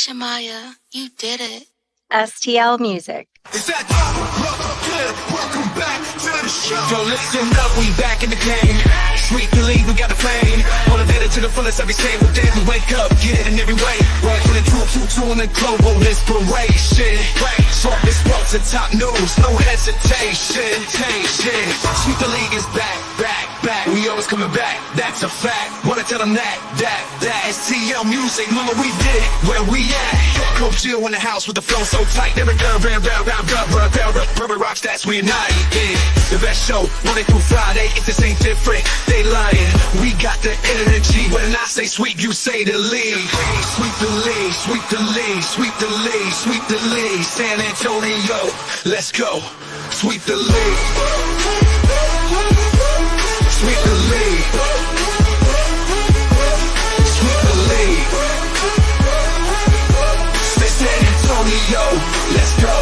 Shamaya, you did it. STL Music. Welcome back to the show. Yo, listen up, we back in the game. Sweep the league, we got a flame. Motivated to the fullest every single day. We wake up, get it in every way. Right from the 222 and the global inspiration. Talk this world to top news, no hesitation. Sweep the league is back. We always coming back, that's a fact. Wanna tell them that STL Music, mama, we did it, where we at? Coach Jill in the house with the flow so tight. Every rubber rocks, that's we unite. Yeah, the best show, Monday through Friday. If this ain't different, they lying. We got the energy. When I say sweep, you say the league. Sweep the league, sweep the league, sweep the league, sweep the league. San Antonio, let's go. Sweep the league. Sweep the league. Sweep the league. San Antonio, let's go.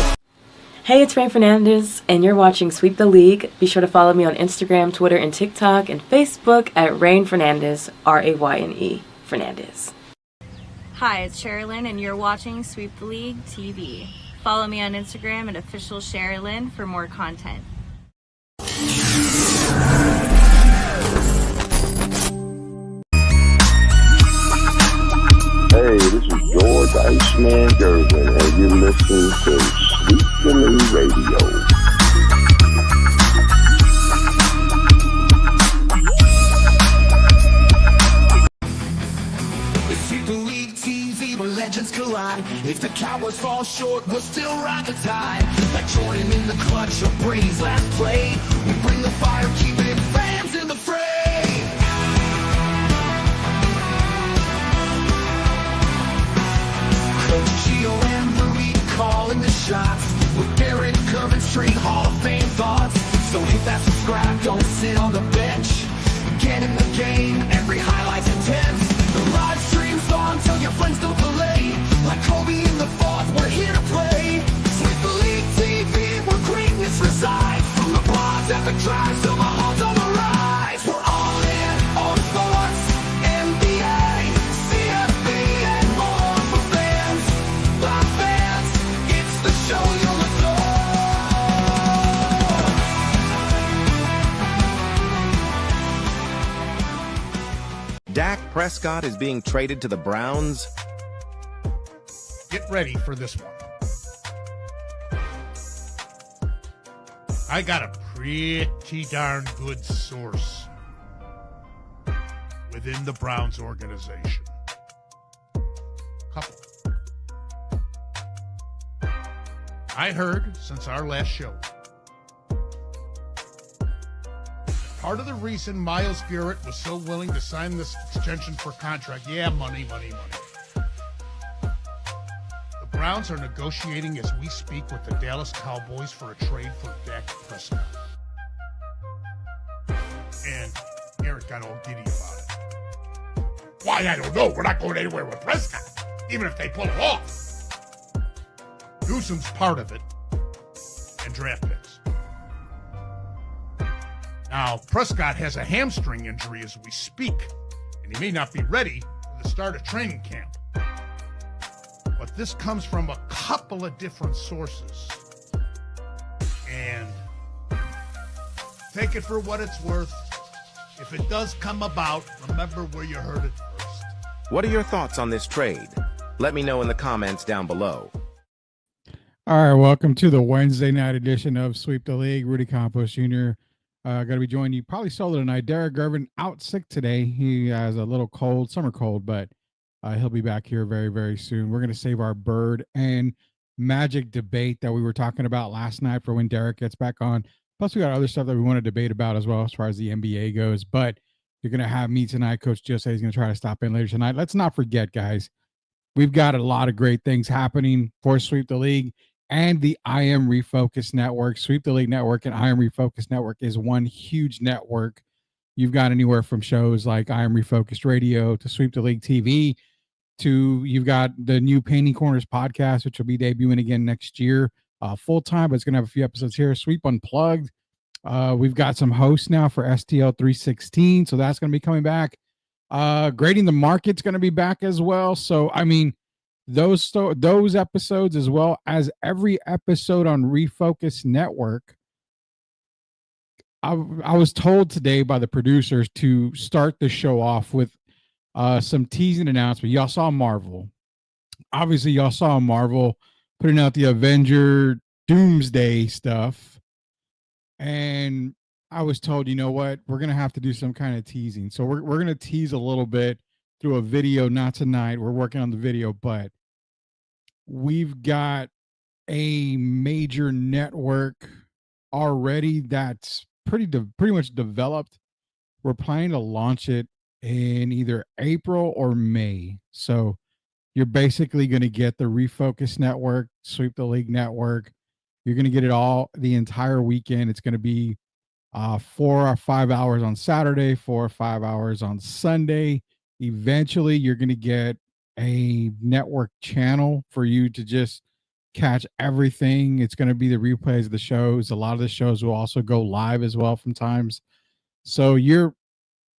Hey, it's Rain Fernandez, and you're watching Sweep the League. Be sure to follow me on Instagram, Twitter, and TikTok, and Facebook at Rain Fernandez, RAYNE Fernandez. Hi, it's Sherilyn, and you're watching Sweep the League TV. Follow me on Instagram at official Sherilyn for more content. Hey, this is George Iceman Gervin, and you're listening to Sweep the League Radio. Sweep the League TV where legends collide. If the Cowboys fall short, we'll still ride the tide. Like Jordan in the clutch or Brady's last play. We bring the fire, keeping fans in the fray. Coach Gio and Marie calling the shots. With Derek Coventry, Hall of Fame thoughts. So hit that subscribe, don't sit on the bench. Get in the game, every highlight's intense. The live stream's on till your friends don't delay. Like Kobe in the fourth, we're here to play. Sweep the League TV, where greatness resides. From the blogs at the drives till the halls on the rise. We're all in on sports, NBA, CFB, and more for fans. Live fans, it's the show you'll adore. Dak Prescott is being traded to the Browns. Get ready for this one. I got a pretty darn good source within the Browns organization. Couple. I heard since our last show, part of the reason Myles Garrett was so willing to sign this extension for contract, money. The Browns are negotiating as we speak with the Dallas Cowboys for a trade for Dak Prescott. And Eric got all giddy about it. Why, I don't know. We're not going anywhere with Prescott, even if they pull it off. Newsom's part of it, and draft picks. Now, Prescott has a hamstring injury as we speak, and he may not be ready for the start of training camp. But this comes from a couple of different sources. And take it for what it's worth. If it does come about, remember where you heard it first. What are your thoughts on this trade? Let me know in the comments down below. All right, welcome to the Wednesday night edition of Sweep the League. Rudy Campos Jr. Going to be joining you probably solo tonight. Derek Gervin out sick today. He has a little cold, summer cold, but he'll be back here very, very soon. We're going to save our Bird and Magic debate that we were talking about last night for when Derek gets back on. Plus, we got other stuff that we want to debate about as well as far as the NBA goes. But you're going to have me tonight. Coach Jill said he's going to try to stop in later tonight. Let's not forget, guys, we've got a lot of great things happening for Sweep the League and the I Am Refocused Network. Sweep the League Network and I Am Refocused Network is one huge network. You've got anywhere from shows like I Am Refocused Radio to Sweep the League TV to you've got the new Painting Corners podcast, which will be debuting again next year. Full time, but it's going to have a few episodes here. Sweep Unplugged. We've got some hosts now for STL 316, so that's going to be coming back. Grading the Market's going to be back as well. So, I mean, those episodes, as well as every episode on Refocus Network. I was told today by the producers to start the show off with some teasing announcement. Y'all saw Marvel. Obviously, y'all saw Marvel putting out the Avenger Doomsday stuff. And I was told, you know what? We're going to have to do some kind of teasing. So we're going to tease a little bit through a video, not tonight. We're working on the video, but we've got a major network already that's pretty much developed. We're planning to launch it in either April or May. So you're basically going to get the Refocus Network, Sweep the League Network. You're going to get it all the entire weekend. It's going to be 4 or 5 hours on Saturday, 4 or 5 hours on Sunday. Eventually, you're going to get a network channel for you to just catch everything. It's going to be the replays of the shows. A lot of the shows will also go live as well from times. So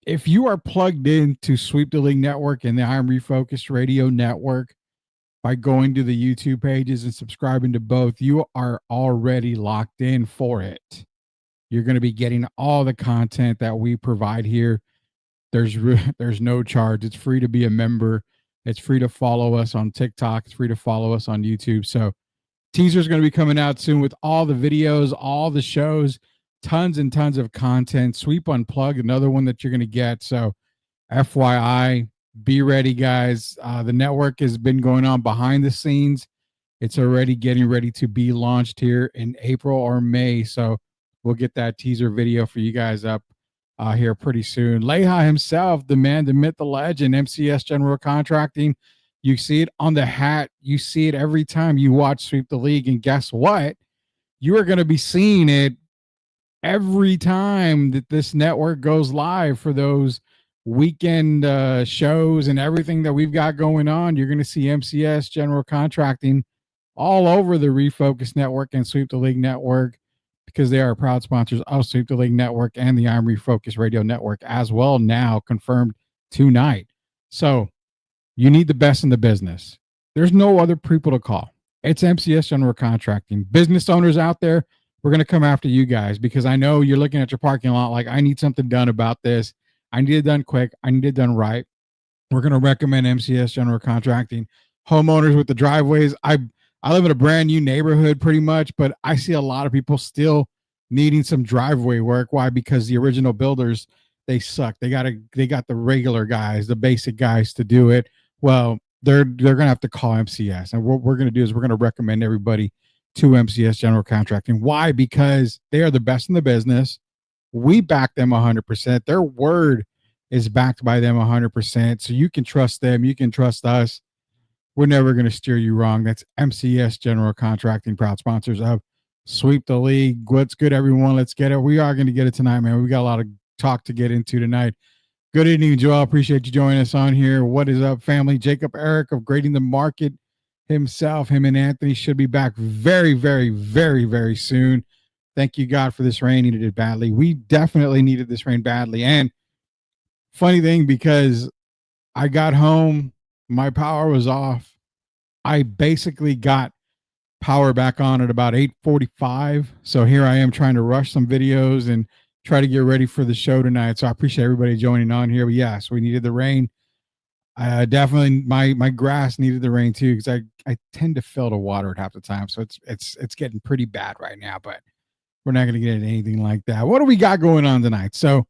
if you are plugged into Sweep the League Network and the I Am Refocused Radio Network by going to the YouTube pages and subscribing to both, you are already locked in for it. You're going to be getting all the content that we provide here. There's no charge. It's free to be a member. It's free to follow us on TikTok. It's free to follow us on YouTube. So teaser's going to be coming out soon with all the videos, all the shows, tons and tons of content. Sweep Unplugged, another one that you're going to get. So FYI, be ready, guys. The network has been going on behind the scenes. It's already getting ready to be launched here in April or May. So we'll get that teaser video for you guys up here pretty soon. Leha himself, the man, the myth, the legend, MCS General Contracting. You see it on the hat. You see it every time you watch Sweep the League. And guess what? You are going to be seeing it every time that this network goes live for those weekend shows and everything that we've got going on. You're going to see MCS General Contracting all over the Refocus Network and Sweep the League Network, because they are proud sponsors of Sweep the League Network and the I'm Refocused Radio Network as well, now confirmed tonight. So you need the best in the business. There's no other people to call. It's MCS General Contracting. Business owners out there, we're going to come after you guys, because I know you're looking at your parking lot like, I need something done about this. I need it done quick. I need it done right. We're going to recommend MCS General Contracting. Homeowners with the driveways. I live in a brand new neighborhood pretty much, but I see a lot of people still needing some driveway work. Why? Because the original builders, they suck. They got the regular guys, the basic guys to do it. Well, they're going to have to call MCS. And what we're going to do is we're going to recommend everybody to MCS General Contracting. Why? Because they are the best in the business. We back them 100%. Their word is backed by them 100%. So you can trust them. You can trust us. We're never going to steer you wrong. That's MCS General Contracting, proud sponsors of Sweep the League. What's good, everyone? Let's get it. We are going to get it tonight, man. We got a lot of talk to get into tonight. Good evening, Joel. Appreciate you joining us on here. What is up, family? Jacob Eric of Grading the Market himself, him and Anthony should be back very, very, very, very soon. Thank you, God, for this rain. Needed it badly. We definitely needed this rain badly. And funny thing, because I got home, my power was off. I basically got power back on at about 8:45. So here I am trying to rush some videos and try to get ready for the show tonight. So I appreciate everybody joining on here. But yes, we needed the rain. Definitely my grass needed the rain too, because I tend to fill the water at half the time. So it's getting pretty bad right now, but we're not going to get into anything like that. What do we got going on tonight? So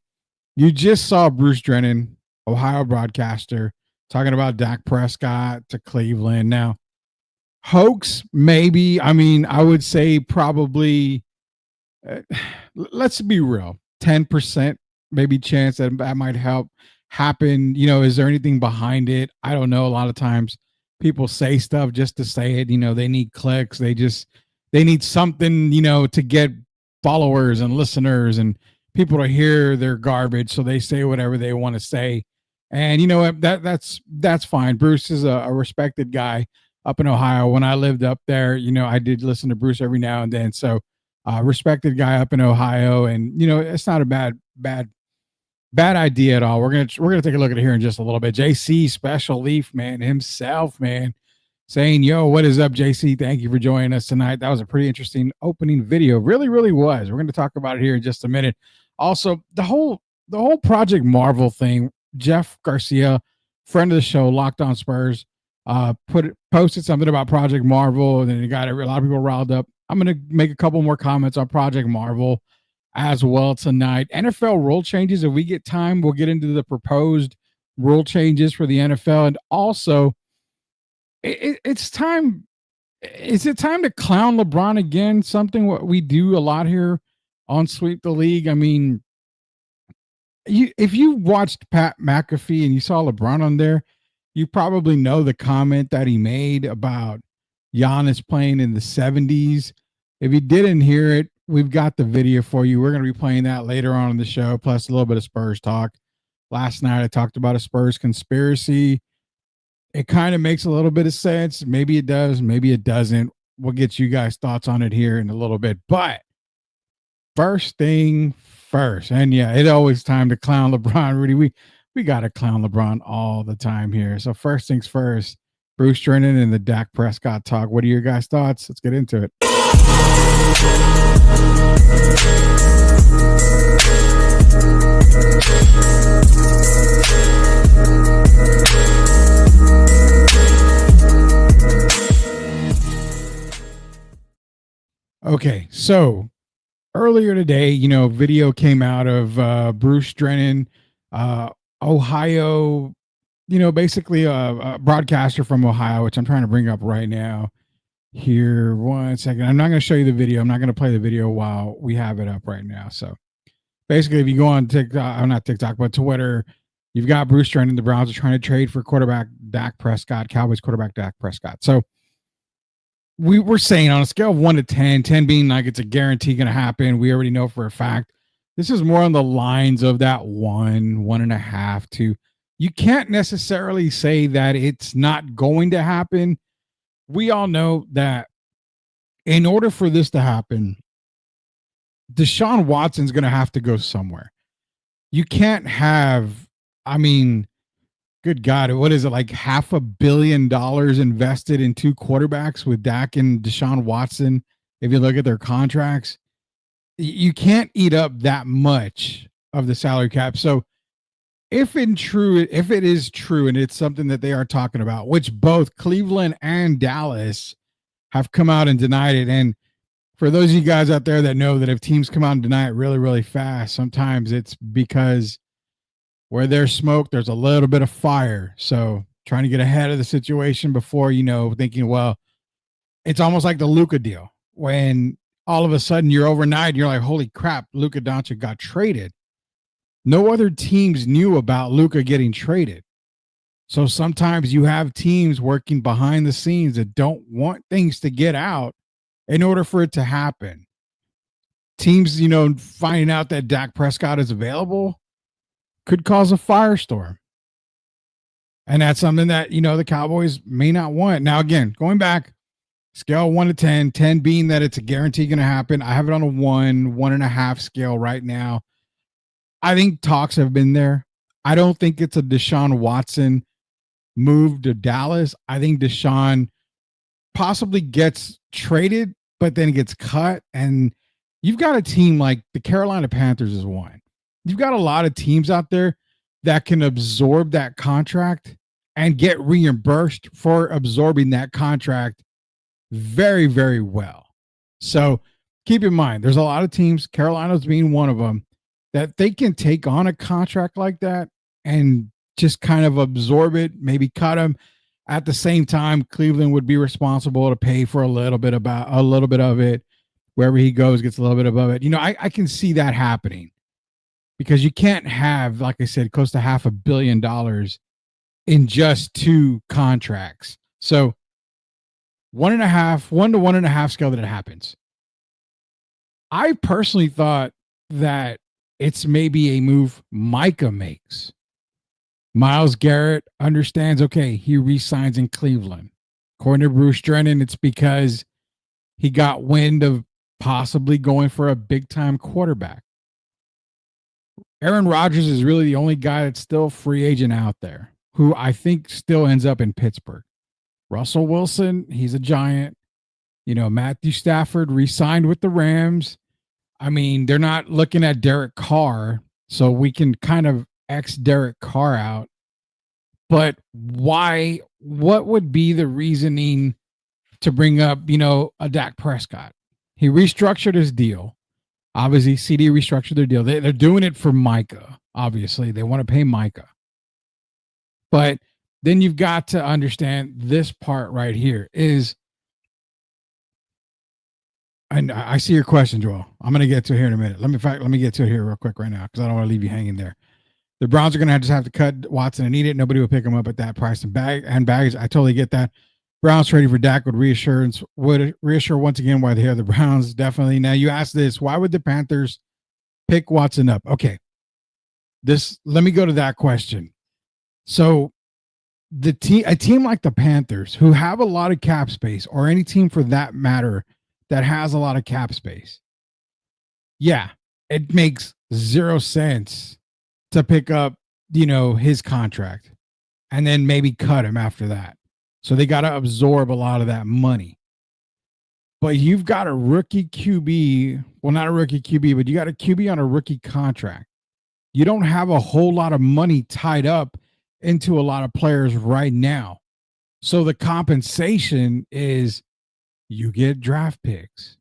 you just saw Bruce Drennan, Ohio broadcaster, talking about Dak Prescott to Cleveland. Now, hoax, maybe. I mean, I would say probably, let's be real, 10% maybe chance that might help happen. You know, is there anything behind it? I don't know. A lot of times people say stuff just to say it. You know, they need clicks. They need something, you know, to get followers and listeners and people to hear their garbage. So they say whatever they want to say. And you know what? That's fine. Bruce is a respected guy up in Ohio. When I lived up there, you know, I did listen to Bruce every now and then. So respected guy up in Ohio. And, you know, it's not a bad idea at all. We're gonna take a look at it here in just a little bit. JC Special Leaf, man, himself, man, saying, yo, what is up, JC? Thank you for joining us tonight. That was a pretty interesting opening video. Really, really was. We're going to talk about it here in just a minute. Also, the whole Project Marvel thing, Jeff Garcia, friend of the show, Locked On Spurs, posted something about Project Marvel, and then it got a lot of people riled up. I'm going to make a couple more comments on Project Marvel as well tonight. NFL rule changes. If we get time, we'll get into the proposed rule changes for the NFL. And also, it's time. Is it time to clown LeBron again? Something what we do a lot here on Sweep the League. I mean, if you watched Pat McAfee and you saw LeBron on there, you probably know the comment that he made about Giannis playing in the 70s. If you didn't hear it, we've got the video for you. We're going to be playing that later on in the show, plus a little bit of Spurs talk. Last night, I talked about a Spurs conspiracy. It kind of makes a little bit of sense. Maybe it does, maybe it doesn't. We'll get you guys' thoughts on it here in a little bit. But first thing first, and yeah, it's always time to clown LeBron, Rudy. We got to clown LeBron all the time here. So first things first, Bruce Drennan and the Dak Prescott talk. What are your guys' thoughts? Let's get into it. Okay, so earlier today, video came out of Bruce Drennan, Ohio, basically a broadcaster from Ohio, which I'm trying to bring up right now. Here, 1 second. I'm not going to show you the video. I'm not going to play the video while we have it up right now. So basically, if you go on TikTok, not TikTok, but Twitter, you've got Bruce Drennan. The Browns are trying to trade for quarterback Dak Prescott, Cowboys quarterback Dak Prescott. So we were saying on a scale of 1 to 10, 10 being like it's a guarantee going to happen. We already know for a fact. This is more on the lines of that 1.5 to. You can't necessarily say that it's not going to happen. We all know that in order for this to happen, Deshaun Watson's going to have to go somewhere. You can't have, good God, what is it, like $500 million invested in two quarterbacks with Dak and Deshaun Watson? If you look at their contracts, you can't eat up that much of the salary cap. So if it is true, and it's something that they are talking about, which both Cleveland and Dallas have come out and denied it. And for those of you guys out there that know that if teams come out and deny it really, really fast, sometimes it's because where there's smoke, there's a little bit of fire. So trying to get ahead of the situation before, thinking, well, it's almost like the Luka deal when all of a sudden you're overnight, you're like, holy crap, Luka Doncic got traded. No other teams knew about Luka getting traded. So sometimes you have teams working behind the scenes that don't want things to get out in order for it to happen. Teams, finding out that Dak Prescott is available could cause a firestorm. And that's something that, the Cowboys may not want. Now, again, going back, scale 1 to 10, 10 being that it's a guarantee going to happen. I have it on a 1.5 scale right now. I think talks have been there. I don't think it's a Deshaun Watson move to Dallas. I think Deshaun possibly gets traded, but then gets cut. And you've got a team like the Carolina Panthers is one. You've got a lot of teams out there that can absorb that contract and get reimbursed for absorbing that contract very, very well. So keep in mind, there's a lot of teams, Carolina's being one of them, that they can take on a contract like that and just kind of absorb it, maybe cut them. At the same time, Cleveland would be responsible to pay for a little bit of it. Wherever he goes, gets a little bit above it. I can see that happening because you can't have, like I said, close to $500 million in just two contracts. So 1 to 1.5 scale that it happens. I personally thought that it's maybe a move Micah makes. Myles Garrett understands, okay, he re-signs in Cleveland. According to Bruce Drennan, it's because he got wind of possibly going for a big-time quarterback. Aaron Rodgers is really the only guy that's still free agent out there, who I think still ends up in Pittsburgh. Russell Wilson, he's a giant. Matthew Stafford re-signed with the Rams. I mean, they're not looking at Derek Carr, so we can kind of X Derek Carr out. But why? What would be the reasoning to bring up, a Dak Prescott? He restructured his deal. Obviously, CD restructured their deal. They're doing it for Micah. Obviously, they want to pay Micah. But then you've got to understand this part right here is, and I see your question, Joel. I'm going to get to it here in a minute. Let me get to it here real quick right now because I don't want to leave you hanging there. The Browns are going to just have to cut Watson and eat it. Nobody will pick him up at that price and baggage. I totally get that. Browns trading for Dak would reassure once again why they are the Browns. Definitely. Now you ask this: why would the Panthers pick Watson up? Okay, let me go to that question. So a team like the Panthers, who have a lot of cap space, or any team for that matter that has a lot of cap space, yeah, it makes zero sense to pick up, his contract and then maybe cut him after that. So they got to absorb a lot of that money. But you've got a rookie QB, well, not a rookie QB, but you got a QB on a rookie contract. You don't have a whole lot of money tied up into a lot of players right now. So the compensation is you get draft picks.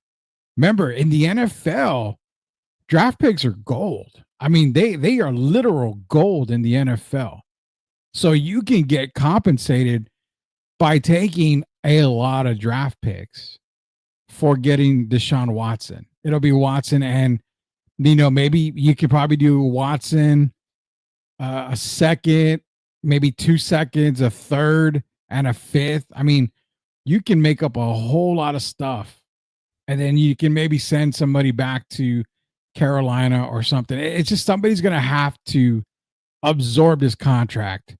Remember, in the NFL, draft picks are gold. I mean, they are literal gold in the NFL. So you can get compensated by taking a lot of draft picks for getting Deshaun Watson. It'll be Watson and, maybe you could probably do Watson, a second, maybe 2 seconds, a third, and a fifth. I mean, you can make up a whole lot of stuff. And then you can maybe send somebody back to Carolina or something. It's just somebody's going to have to absorb this contract.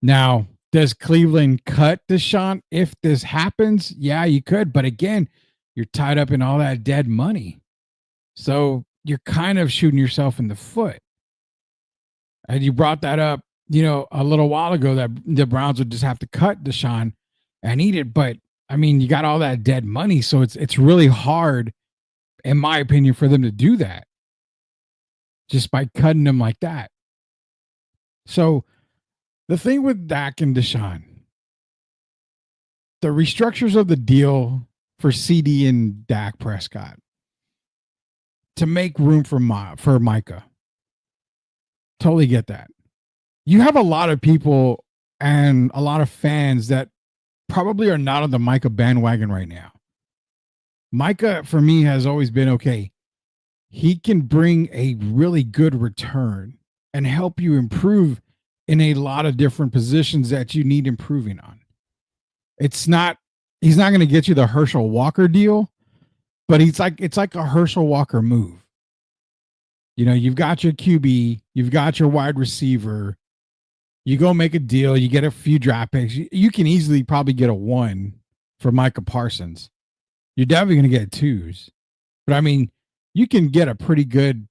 Now, does Cleveland cut Deshaun if this happens? Yeah, you could. But again, you're tied up in all that dead money. So you're kind of shooting yourself in the foot. And you brought that up, a little while ago that the Browns would just have to cut Deshaun and eat it. But I mean, you got all that dead money. So it's really hard, in my opinion, for them to do that just by cutting them like that. So the thing with Dak and Deshaun, the restructures of the deal for CD and Dak Prescott to make room for Micah. Totally get that. You have a lot of people and a lot of fans that probably are not on the Micah bandwagon right now. Micah, for me, has always been okay. He can bring a really good return and help you improve in a lot of different positions that you need improving on. He's not going to get you the Herschel Walker deal, but it's like a Herschel Walker move. You've got your QB, you've got your wide receiver, you go make a deal, you get a few draft picks. You can easily probably get a 1 for Micah Parsons. You're definitely going to get 2s. But I mean, you can get a pretty good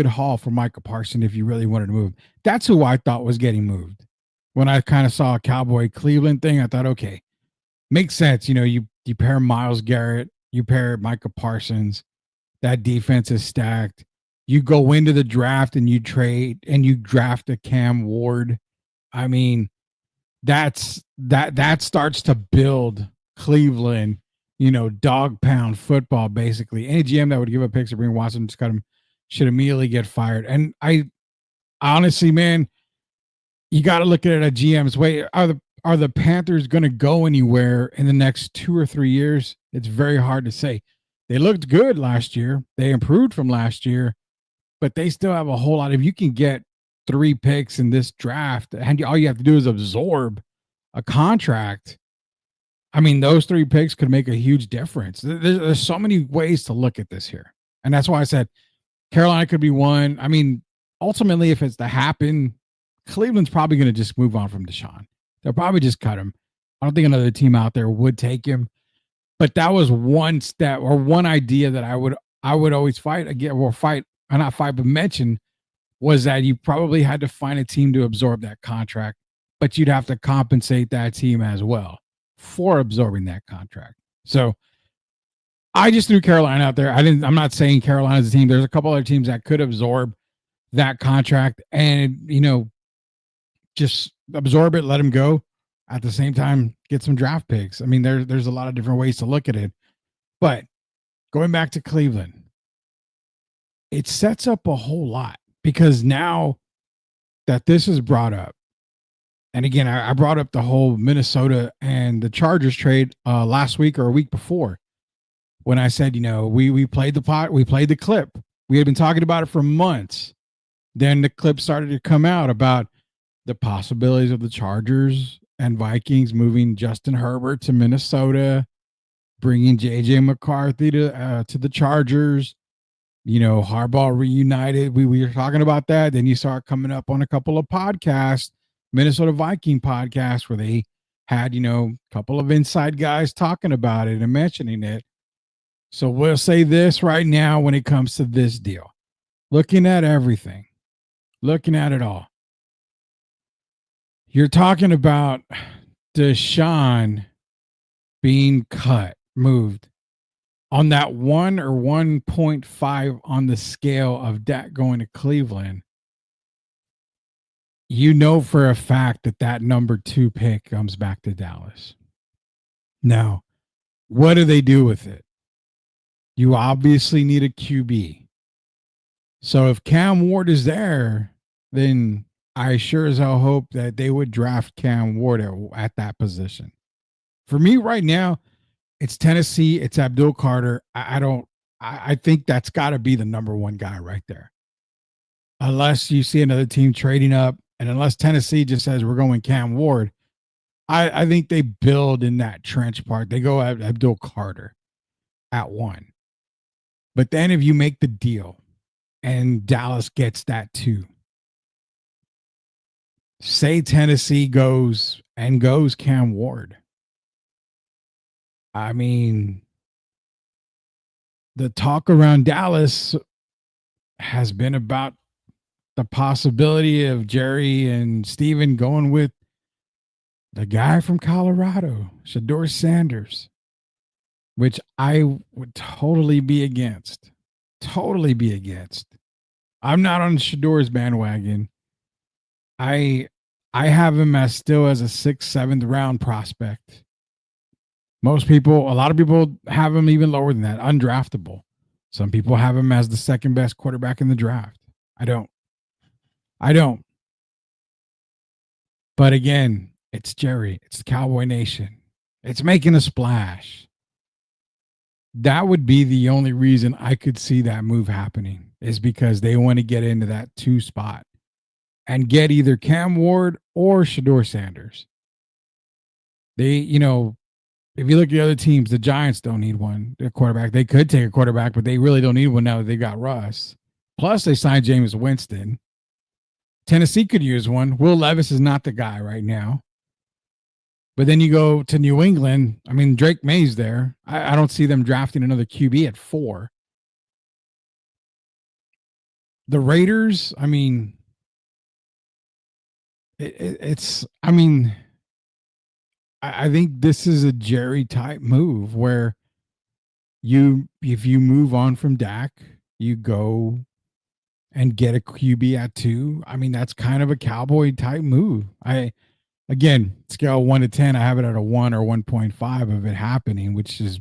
haul for Micah Parsons if you really wanted to move. That's who I thought was getting moved. When I kind of saw a Cowboy Cleveland thing, I thought, okay, makes sense. You pair Myles Garrett, you pair Micah Parsons, that defense is stacked. You go into the draft and you trade and you draft a Cam Ward. I mean, that starts to build Cleveland, dog pound football, basically. Any GM that would give up picks to bring Watson, just cut him, should immediately get fired. And I honestly, man, you got to look at it at GM's way. Are the Panthers going to go anywhere in the next 2 or 3 years? It's very hard to say. They looked good last year. They improved from last year, but they still have a whole lot. If you can get 3 picks in this draft and all you have to do is absorb a contract, I mean, those 3 picks could make a huge difference. There's so many ways to look at this here. And that's why I said Carolina could be one. I mean, ultimately, if it's to happen, Cleveland's probably going to just move on from Deshaun. They'll probably just cut him. I don't think another team out there would take him. But that was one step or one idea that I would always fight again, or not fight, but mention, was that you probably had to find a team to absorb that contract, but you'd have to compensate that team as well. for absorbing that contract. So I just threw Carolina out there. I'm not saying Carolina's a team. There's a couple other teams that could absorb that contract and, just absorb it, let him go. At the same time, get some draft picks. I mean, there's a lot of different ways to look at it. But going back to Cleveland, it sets up a whole lot because now that this is brought up, and again, I brought up the whole Minnesota and the Chargers trade last week or a week before when I said, we played the clip. We had been talking about it for months. Then the clip started to come out about the possibilities of the Chargers and Vikings moving Justin Herbert to Minnesota, bringing JJ McCarthy to the Chargers, Harbaugh reunited. We were talking about that. Then you saw it coming up on a couple of podcasts, Minnesota Viking podcasts, where they had, a couple of inside guys talking about it and mentioning it. So we'll say this right now when it comes to this deal, looking at everything, looking at it all. You're talking about Deshaun being moved on that 1 or 1.5 on the scale of Dak going to Cleveland. For a fact that number 2 pick comes back to Dallas. Now, what do they do with it? You obviously need a QB. So if Cam Ward is there, then I sure as hell hope that they would draft Cam Ward at that position. For me right now, it's Tennessee. It's Abdul Carter. I think that's got to be the number 1 guy right there. Unless you see another team trading up, and unless Tennessee just says we're going Cam Ward, I think they build in that trench part. They go at Abdul Carter at 1. But then if you make the deal and Dallas gets that 2, say Tennessee goes Cam Ward. I mean, the talk around Dallas has been about the possibility of Jerry and Steven going with the guy from Colorado, Shedeur Sanders, which I would totally be against. Totally be against. I'm not on Shedeur's bandwagon. I have him as a 6th, 7th round prospect. A lot of people have him even lower than that, undraftable. Some people have him as the 2nd best quarterback in the draft. I don't. But again, it's Jerry. It's the Cowboy Nation. It's making a splash. That would be the only reason I could see that move happening, is because they want to get into that 2 spot and get either Cam Ward or Shedeur Sanders. They, if you look at the other teams, the Giants don't need a quarterback. They could take a quarterback, but they really don't need one now that they got Russ. Plus, they signed Jameis Winston. Tennessee could use one. Will Levis is not the guy right now. But then you go to New England. I mean, Drake May's there. I don't see them drafting another QB at 4. The Raiders, I mean, I think this is a Jerry type move where if you move on from Dak, you go and get a QB at 2. I mean, that's kind of a Cowboy type move. Again, scale 1 to 10, I have it at a 1 or 1.5 of it happening, which is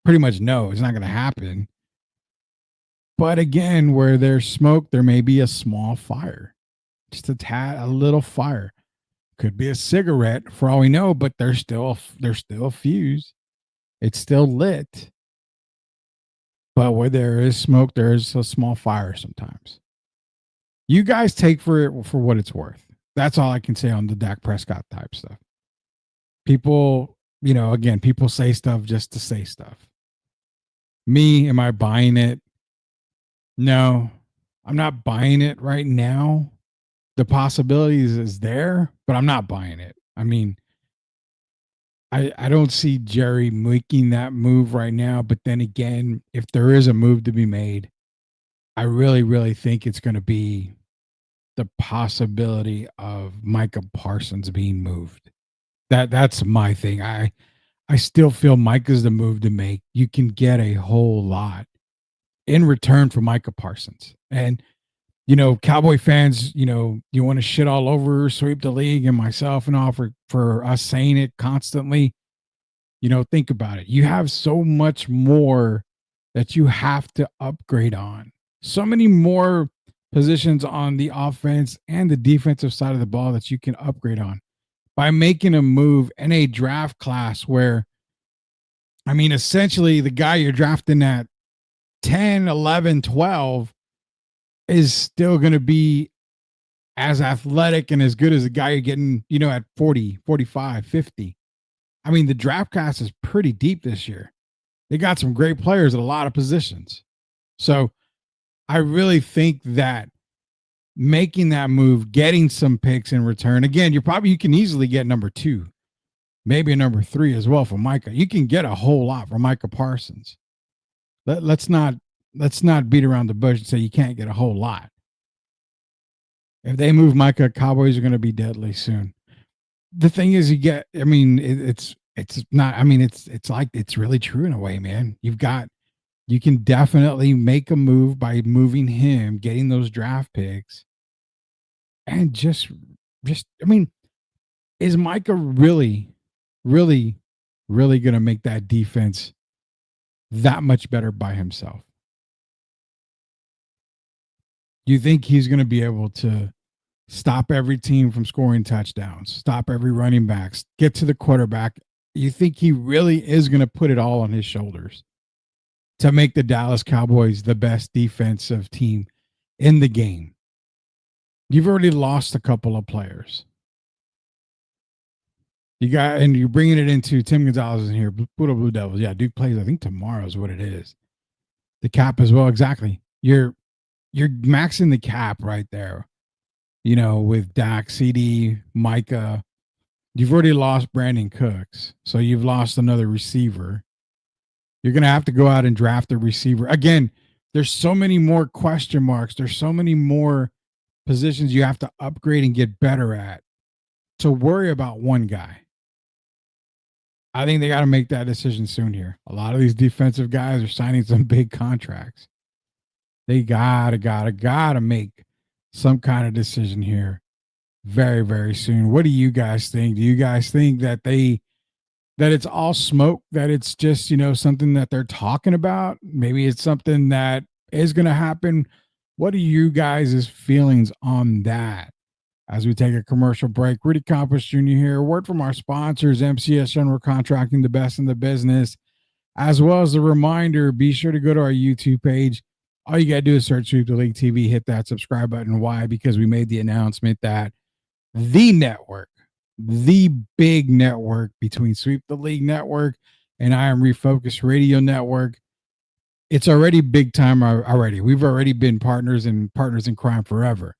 pretty much no, it's not going to happen. But again, where there's smoke, there may be a small fire, just a little fire. Could be a cigarette for all we know, but there's still a fuse. It's still lit. But where there is smoke, there is a small fire sometimes. You guys take for it for what it's worth. That's all I can say on the Dak Prescott type stuff. People, again, people say stuff just to say stuff. Me, am I buying it? No, I'm not buying it right now. The possibilities is there, but I'm not buying it. I mean, I don't see Jerry making that move right now. But then again, if there is a move to be made, I really, really think it's going to be the possibility of Micah Parsons being moved. That's my thing. I still feel Micah's the move to make. You can get a whole lot in return for Micah Parsons. And, Cowboy fans, you want to shit all over Sweep the League and myself and all for us saying it constantly. Think about it. You have so much more that you have to upgrade on. So many more positions on the offense and the defensive side of the ball that you can upgrade on by making a move in a draft class where, essentially the guy you're drafting at 10, 11, 12 is still going to be as athletic and as good as the guy you're getting, at 40, 45, 50. The draft class is pretty deep this year. They got some great players at a lot of positions. So I really think that making that move, getting some picks in return, again, you can easily get number 2, maybe a number 3 as well for Micah. You can get a whole lot for Micah Parsons. Let's not beat around the bush and say you can't get a whole lot. If they move Micah, Cowboys are going to be deadly soon. The thing is, it's really true in a way, man. You can definitely make a move by moving him, getting those draft picks, and is Micah really, really, really going to make that defense that much better by himself? You think he's going to be able to stop every team from scoring touchdowns, stop every running back, get to the quarterback? You think he really is going to put it all on his shoulders to make the Dallas Cowboys the best defensive team in the game? You've already lost a couple of players. And you're bringing it into Tim Gonzalez in here, Blue Devils. Yeah, Duke plays, I think tomorrow is what it is. The cap as well, exactly. You're maxing the cap right there, with Dak, CD, Micah. You've already lost Brandon Cooks, so you've lost another receiver. You're going to have to go out and draft a receiver. Again, there's so many more question marks. There's so many more positions you have to upgrade and get better at to worry about one guy. I think they got to make that decision soon here. A lot of these defensive guys are signing some big contracts. They gotta make some kind of decision here very, very soon. What do you guys think? Do you guys think that it's all smoke, that it's just, something that they're talking about? Maybe it's something that is going to happen. What are you guys' feelings on that? As we take a commercial break, Rudy Campos Jr. here. A word from our sponsors, MCS General Contracting, the best in the business. As well as a reminder, be sure to go to our YouTube page. All you got to do is search Sweep the League TV, hit that subscribe button. Why? Because we made the announcement that the network, the big network between Sweep the League Network and I Am Refocused Radio Network, it's already big time already. We've already been partners in crime forever.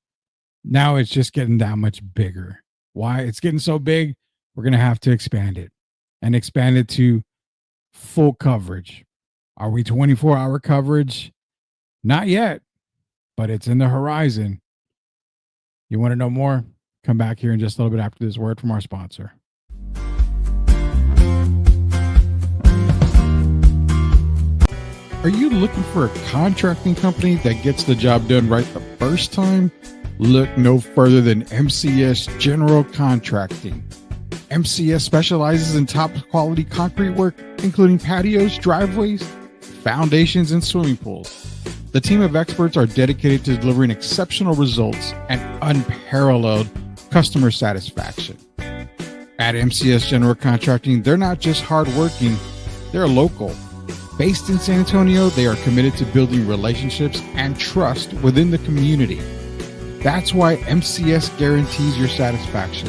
Now it's just getting that much bigger. Why? It's getting so big, we're going to have to expand it and expand it to full coverage. Are we 24-hour coverage? Not yet, but it's in the horizon. You want to know more? Come back here in just a little bit after this word from our sponsor. Are you looking for a contracting company that gets the job done right the first time? Look no further than MCS General Contracting. MCS specializes in top quality concrete work, including patios, driveways, foundations, and swimming pools. The team of experts are dedicated to delivering exceptional results and unparalleled customer satisfaction. At MCS General Contracting, they're not just hardworking, they're local. Based in San Antonio, they are committed to building relationships and trust within the community. That's why MCS guarantees your satisfaction.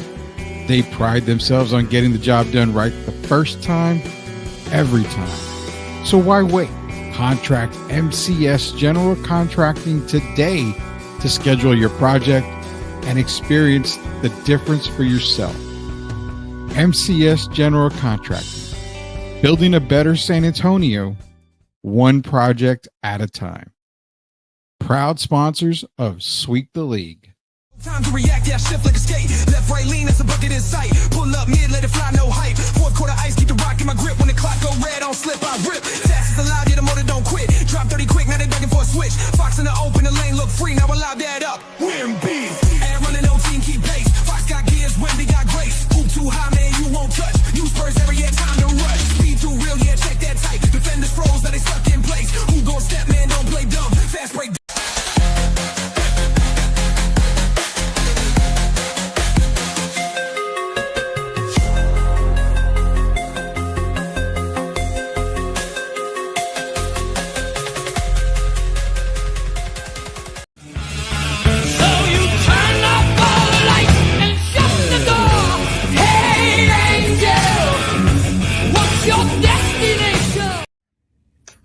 They pride themselves on getting the job done right the first time, every time. So why wait? Contract MCS General Contracting today to schedule your project and experience the difference for yourself. MCS General Contracting, building a better San Antonio, one project at a time. Proud sponsors of Sweep the League. Time to react, yeah, shift like a skate. Left, right, lean, that's a bucket in sight. Pull up mid, let it fly, no hype. Fourth quarter ice, keep the rock in my grip. When the clock go red, don't slip, I rip. Fast is allowed, yeah, the motor don't quit. Drop 30 quick, now they begging for a switch. Fox in the open, the lane look free, now allow that up. Win B. And running no team, keep pace. Fox got gears, Wendy got grace. Hoop too high, man, you won't touch. Use Spurs every year, time to rush. Speed too real, yeah, check that tight. Defenders froze, now they stuck in place. Who gon' step, man, don't play dumb. Fast break.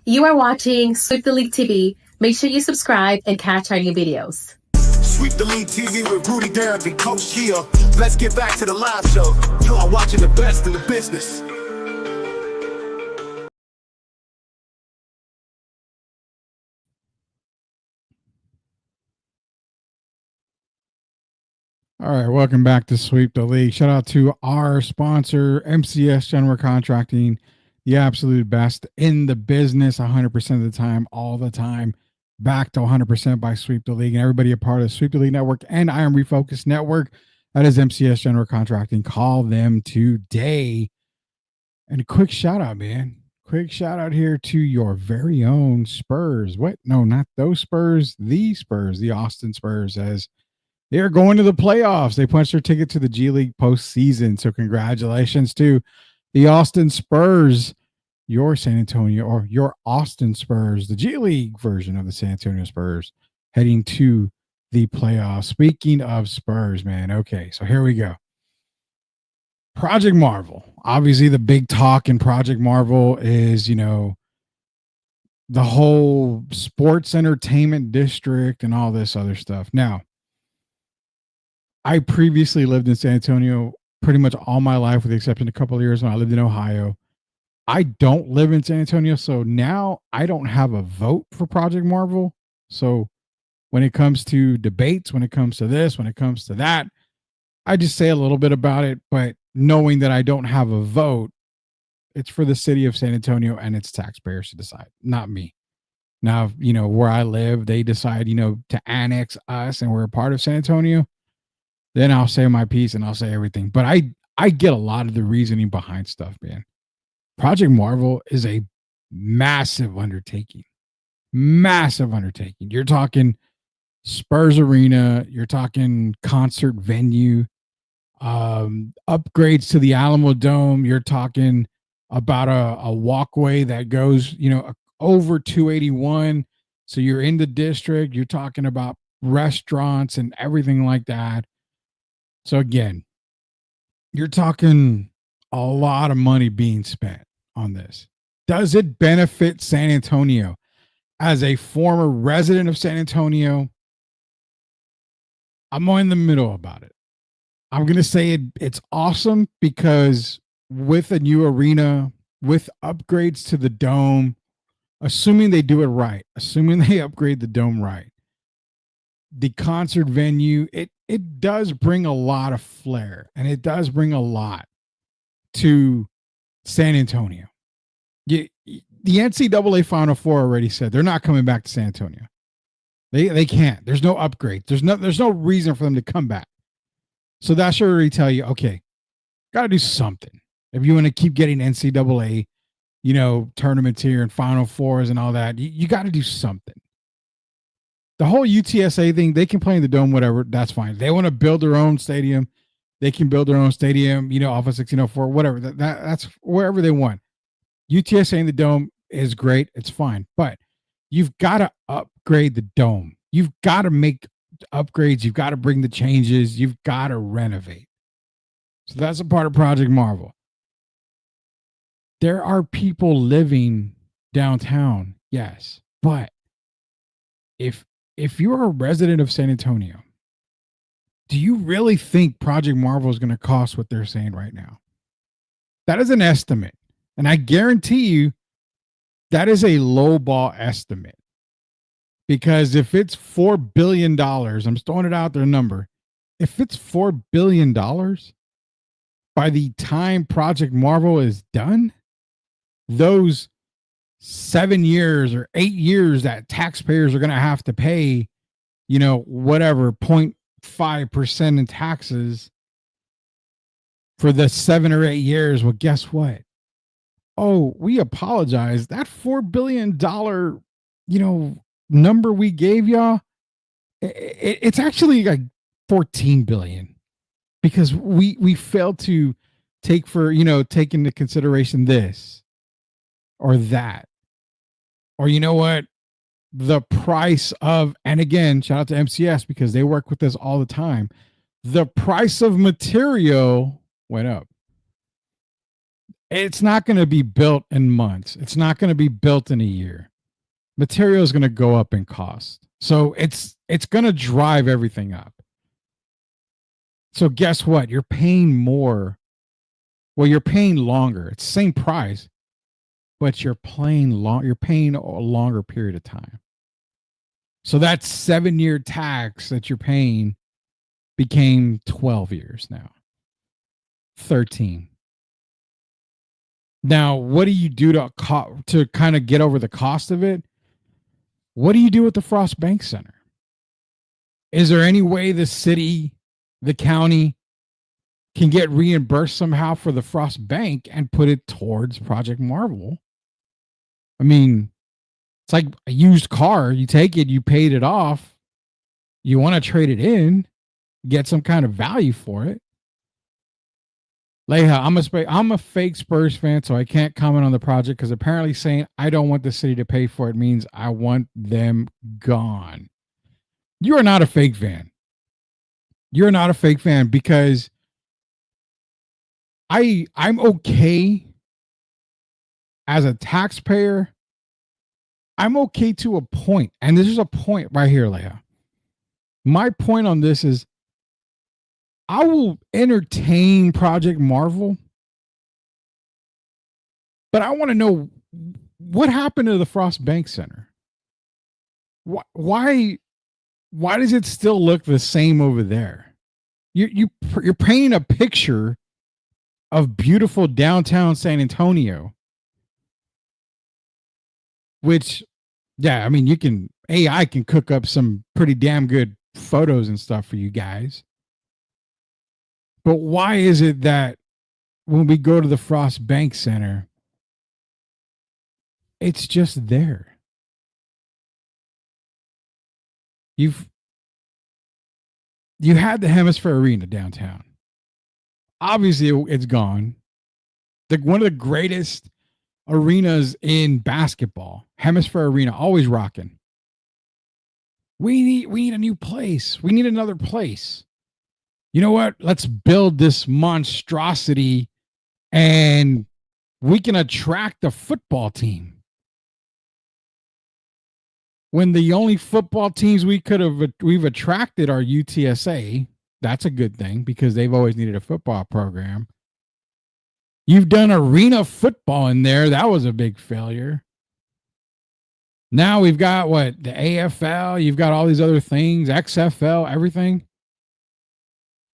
You are watching Sweep the League TV. Make sure you subscribe and catch our new videos. Sweep the League TV with Rudy Derrick and Coach Gia. Let's get back to the live show. You are watching the best in the business. All right, welcome back to Sweep the League. Shout out to our sponsor, MCS General Contracting, the absolute best in the business 100% of the time, all the time. Back to 100% by Sweep the League, and everybody a part of Sweep the League Network and Iron Refocus Network. That is MCS General Contracting. Call them today. And a quick shout out, man. Quick shout out here to your very own Spurs. What? No, not those Spurs. The Spurs, the Austin Spurs, as they're going to the playoffs. They punched their ticket to the G League postseason. So congratulations to the Austin Spurs, your San Antonio, or your Austin Spurs, the G League version of the San Antonio Spurs, heading to the playoffs. Speaking of Spurs, man. Okay, so here we go. Project Marvel. Obviously, the big talk in Project Marvel is, the whole sports entertainment district and all this other stuff. Now, I previously lived in San Antonio pretty much all my life, with the exception of a couple of years when I lived in Ohio. I don't live in San Antonio, so now I don't have a vote for Project Marvel. So when it comes to debates, when it comes to this, when it comes to that, I just say a little bit about it, but knowing that I don't have a vote, it's for the city of San Antonio and its taxpayers to decide, not me. Now, where I live, they decide, to annex us and we're a part of San Antonio. Then I'll say my piece and I'll say everything. But I get a lot of the reasoning behind stuff, man. Project Marvel is a massive undertaking. Massive undertaking. You're talking Spurs Arena. You're talking concert venue. Upgrades to the Alamo Dome. You're talking about a walkway that goes, over 281. So you're in the district. You're talking about restaurants and everything like that. So again, you're talking a lot of money being spent on this. Does it benefit San Antonio? As a former resident of San Antonio, I'm in the middle about it. I'm going to say it's awesome because with a new arena, with upgrades to the dome, assuming they do it right, assuming they upgrade the dome right, the concert venue, it does bring a lot of flair, and it does bring a lot to San Antonio. The NCAA Final Four already said they're not coming back to San Antonio. They can't. There's no upgrade. There's no reason for them to come back. So that should already tell you, okay, got to do something if you want to keep getting NCAA, tournaments here and Final Fours and all that. You got to do something. The whole UTSA thing, they can play in the dome, whatever. That's fine. They want to build their own stadium. They can build their own stadium, off of 1604, whatever. That's wherever they want. UTSA in the dome is great. It's fine. But you've got to upgrade the dome. You've got to make upgrades. You've got to bring the changes. You've got to renovate. So that's a part of Project Marvel. There are people living downtown, yes. But if you're a resident of San Antonio, do you really think Project Marvel is going to cost what they're saying right now? That is an estimate. And I guarantee you that is a lowball estimate. Because if it's $4 billion, I'm throwing it out there number. if it's $4 billion by the time Project Marvel is done, those 7 years or 8 years that taxpayers are going to have to pay, whatever 0.5% in taxes for the 7 or 8 years. Well, guess what? Oh, we apologize. That $4 billion, number we gave y'all, it's actually like 14 billion, because we failed to take into consideration this or that, or the price of, and again, shout out to MCS because they work with us all the time. The price of material went up. It's not going to be built in months. It's not going to be built in a year. Material is going to go up in cost. So it's going to drive everything up. So guess what? You're paying more. Well, you're paying longer. It's the same price, but you're paying a longer period of time. So that 7-year tax that you're paying became 12 years now. 13. Now, what do you do to kind of get over the cost of it? What do you do with the Frost Bank Center? Is there any way the city, the county can get reimbursed somehow for the Frost Bank and put it towards Project Marvel? I mean, it's like a used car. You take it, you paid it off. You want to trade it in, get some kind of value for it. Leha, I'm a fake Spurs fan, so I can't comment on the project because apparently saying I don't want the city to pay for it means I want them gone. You are not a fake fan. You're not a fake fan because I'm okay as a taxpayer. I'm okay to a point, and this is a point right here, Leha. My point on this is I will entertain Project Marvel, but I want to know what happened to the Frost Bank Center. Why does it still look the same over there? You're painting a picture of beautiful downtown San Antonio, which, yeah, I mean, AI can cook up some pretty damn good photos and stuff for you guys. But why is it that when we go to the Frost Bank Center, it's just there? You had the Hemisphere Arena downtown. Obviously, it's gone. One of the greatest arenas in basketball, Hemisphere Arena, always rocking. We need a new place. We need another place. You know what? Let's build this monstrosity and we can attract a football team. When the only football teams we've attracted are UTSA. That's a good thing because they've always needed a football program. You've done arena football in there. That was a big failure. Now we've got the AFL. You've got all these other things, XFL, everything.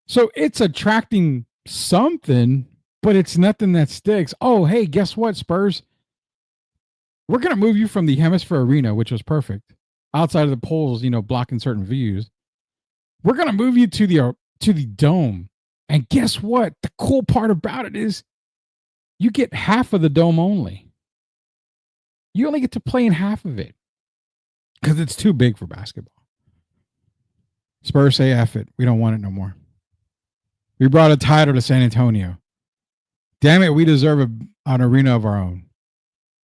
So it's attracting something, but it's nothing that sticks. Oh, hey, guess what, Spurs? We're going to move you from the Hemisphere Arena, which was perfect, outside of the poles, blocking certain views. We're going to move you to the Dome. And guess what? The cool part about it is you get half of the Dome only. You only get to play in half of it because it's too big for basketball. Spurs say F it. We don't want it no more. We brought a title to San Antonio. Damn it, we deserve an arena of our own.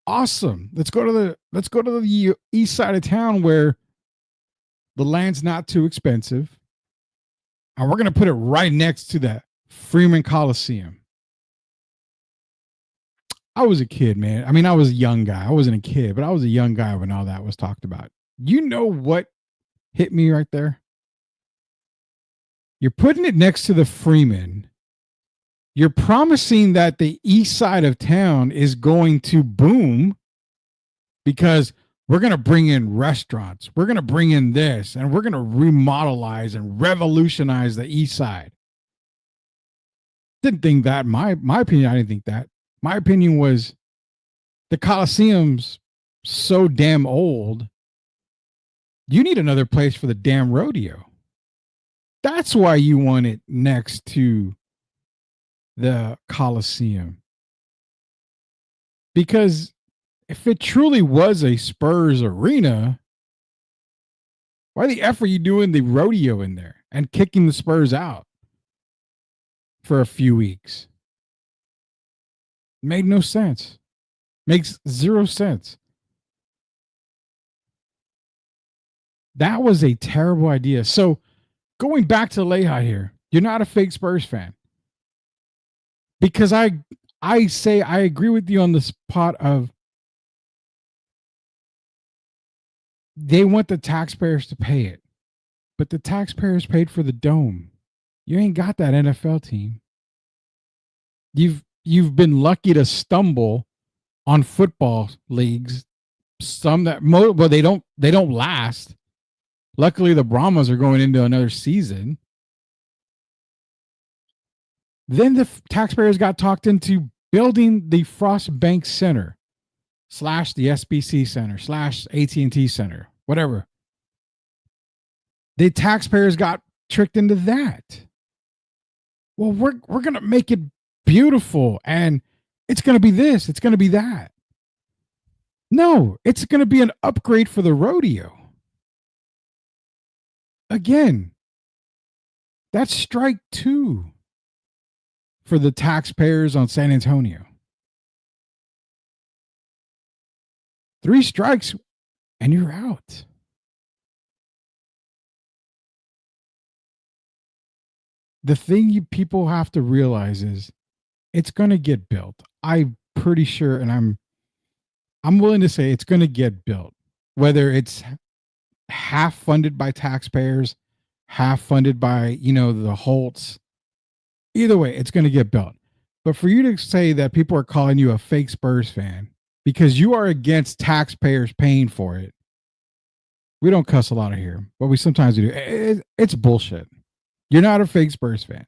Awesome. Let's go to the east side of town where the land's not too expensive. And we're going to put it right next to the Freeman Coliseum. I was a kid, man. I mean, I was a young guy. I wasn't a kid, but I was a young guy when all that was talked about. You know what hit me right there? You're putting it next to the Freeman. You're promising that the east side of town is going to boom because we're going to bring in restaurants. We're going to bring in this, and we're going to remodelize and revolutionize the East Side. Didn't think that. My opinion, I didn't think that. My opinion was the Coliseum's so damn old. You need another place for the damn rodeo. That's why you want it next to the Coliseum. Because if it truly was a Spurs arena, why the F are you doing the rodeo in there and kicking the Spurs out for a few weeks? Made no sense. Makes zero sense. That was a terrible idea. So going back to Lehi here, you're not a fake Spurs fan. Because I say I agree with you on the spot of they want the taxpayers to pay it. But the taxpayers paid for the dome. You ain't got that NFL team. You've been lucky to stumble on football leagues. Some that they don't last. Luckily, the Brahmas are going into another season. Then the taxpayers got talked into building the Frost Bank Center / the SBC Center / AT&T Center, whatever. The taxpayers got tricked into that. Well, we're going to make it beautiful, and it's going to be this, it's going to be that. No, it's going to be an upgrade for the rodeo. Again, that's strike 2 for the taxpayers on San Antonio. 3 strikes and you're out. The thing people have to realize is it's going to get built. I'm pretty sure, and I'm willing to say it's going to get built. Whether it's half funded by taxpayers, half funded by, the Holtz. Either way, it's going to get built. But for you to say that people are calling you a fake Spurs fan because you are against taxpayers paying for it, we don't cuss a lot of here, but we sometimes do. It's bullshit. You're not a fake Spurs fan.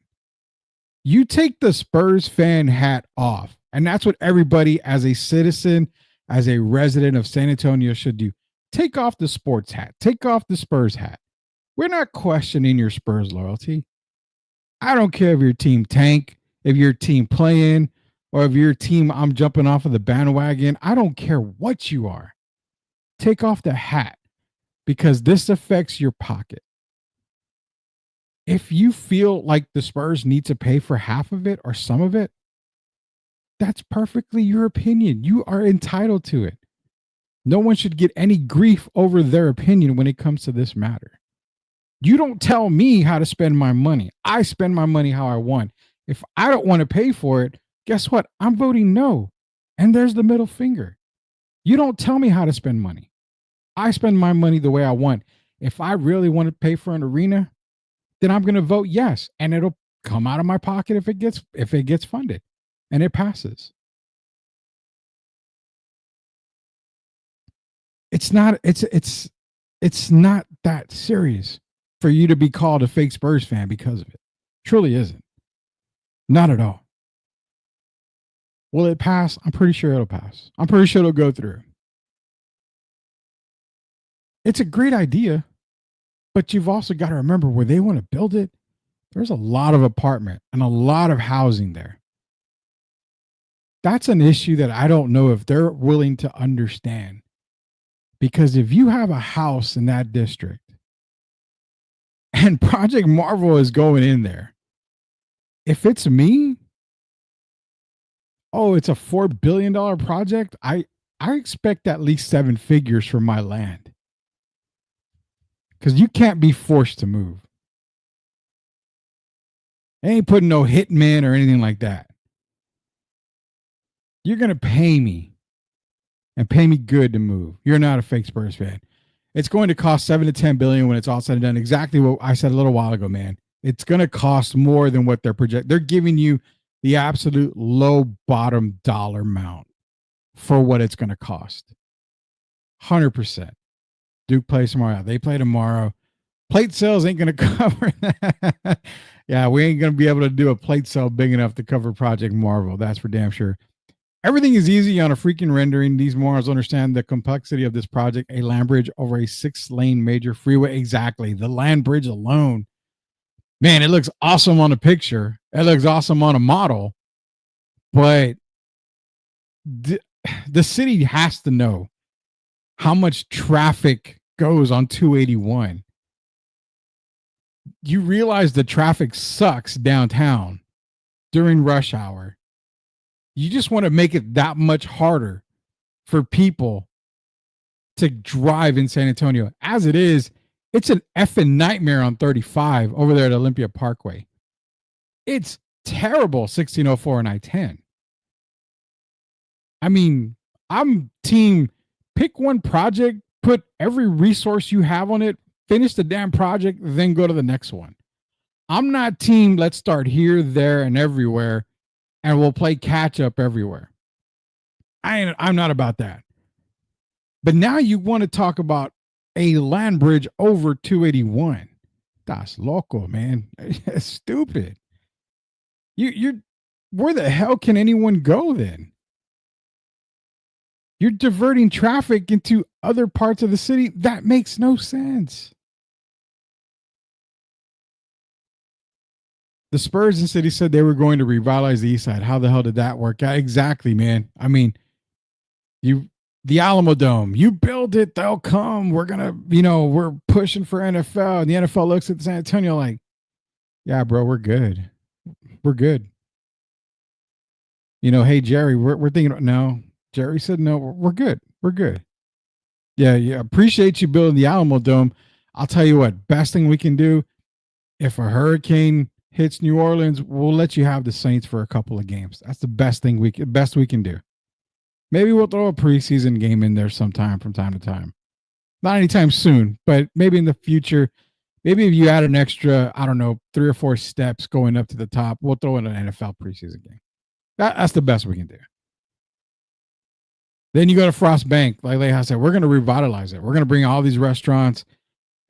You take the Spurs fan hat off, and that's what everybody as a citizen, as a resident of San Antonio should do. Take off the sports hat. Take off the Spurs hat. We're not questioning your Spurs loyalty. I don't care if your team tank, if your team playing, or if your team I'm jumping off of the bandwagon. I don't care what you are. Take off the hat because this affects your pocket. If you feel like the Spurs need to pay for half of it or some of it, that's perfectly your opinion. You are entitled to it. No one should get any grief over their opinion when it comes to this matter. You don't tell me how to spend my money. I spend my money how I want. If I don't want to pay for it, guess what? I'm voting no. And there's the middle finger. You don't tell me how to spend money. I spend my money the way I want. If I really want to pay for an arena, then I'm going to vote yes. And it'll come out of my pocket if it gets funded and it passes. It's not that serious for you to be called a fake Spurs fan because of it. Truly isn't. Not at all. Will it pass? I'm pretty sure it'll pass. I'm pretty sure it'll go through. It's a great idea, but you've also got to remember where they want to build it. There's a lot of apartment and a lot of housing there. That's an issue that I don't know if they're willing to understand. Because if you have a house in that district and Project Marvel is going in there, if it's me, it's a $4 billion project. I expect at least 7 figures for my land. Because you can't be forced to move. They ain't putting no hitman or anything like that. You're going to pay me. And pay me good to move. You're not a fake Spurs fan. It's going to cost $7 to $10 billion when it's all said and done. Exactly what I said a little while ago, man. It's going to cost more than what they're projecting. They're giving you the absolute low bottom dollar amount for what it's going to cost. 100%. Duke plays tomorrow. They play tomorrow. Plate sales ain't going to cover that. Yeah, we ain't going to be able to do a plate sale big enough to cover Project Marvel. That's for damn sure. Everything is easy on a freaking rendering. These morons understand the complexity of this project. A land bridge over a 6-lane major freeway. Exactly. The land bridge alone. Man, it looks awesome on a picture. It looks awesome on a model. But the city has to know how much traffic goes on 281. You realize the traffic sucks downtown during rush hour. You just want to make it that much harder for people to drive in San Antonio. As it is, it's an effing nightmare on 35 over there at Olympia Parkway. It's terrible, 1604 and I-10. I mean, I'm team pick one project, put every resource you have on it, finish the damn project, then go to the next one. I'm not team let's start here, there, and everywhere, and we'll play catch up everywhere. I'm not about that. But now you want to talk about a land bridge over 281. That's loco, man. It's stupid. You're where the hell can anyone go then? You're diverting traffic into other parts of the city. That makes no sense. The Spurs and City said they were going to revitalize the East Side. How the hell did that work out? Exactly, man. I mean, the Alamo Dome, you build it, they'll come. We're gonna, we're pushing for NFL. And the NFL looks at San Antonio like, yeah, bro, we're good. We're good. Hey, Jerry, we're thinking, no. Jerry said, no, we're good. We're good. Yeah. Appreciate you building the Alamo Dome. I'll tell you what, best thing we can do, if a hurricane hits New Orleans, we'll let you have the Saints for a couple of games. That's the best we can do. Maybe we'll throw a preseason game in there sometime from time to time. Not anytime soon, but maybe in the future. Maybe if you add an extra, 3 or 4 steps going up to the top, we'll throw in an NFL preseason game. That's the best we can do. Then you go to Frost Bank, like Leha said, we're going to revitalize it. We're going to bring all these restaurants.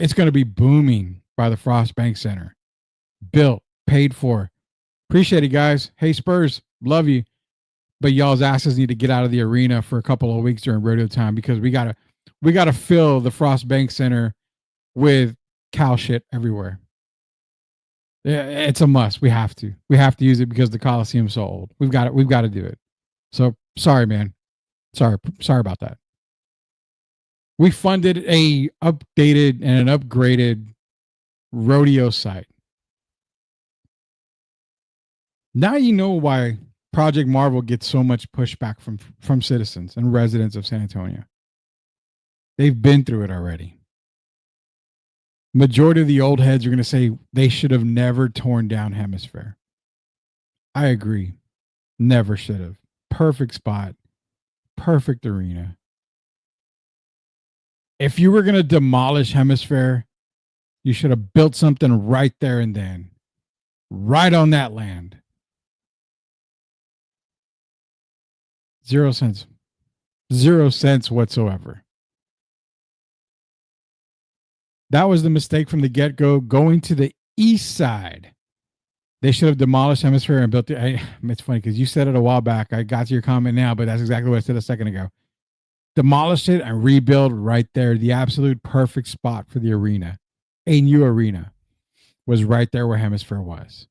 It's going to be booming by the Frost Bank Center. Built, paid for. Appreciate it, guys. Hey, Spurs, love you. But y'all's asses need to get out of the arena for a couple of weeks during rodeo time because we gotta fill the Frost Bank Center with cow shit everywhere. Yeah, it's a must. We have to use it because the Coliseum's so old. We've got to do it. So sorry, man. Sorry about that. We funded a updated and an upgraded rodeo site. Now you know why Project Marvel gets so much pushback from citizens and residents of San Antonio. They've been through it already. Majority of the old heads are going to say they should have never torn down Hemisphere. I agree. Never should have. Perfect spot. Perfect arena. If you were going to demolish Hemisphere, you should have built something right there and then. Right on that land. 0 cents. 0 cents whatsoever. That was the mistake from the get-go, going to the east side. They should have demolished Hemisphere and built it. It's funny because you said it a while back. I got to your comment now, but that's exactly what I said a second ago. Demolish it and rebuild right there. The absolute perfect spot for the arena. A new arena was right there where Hemisphere was.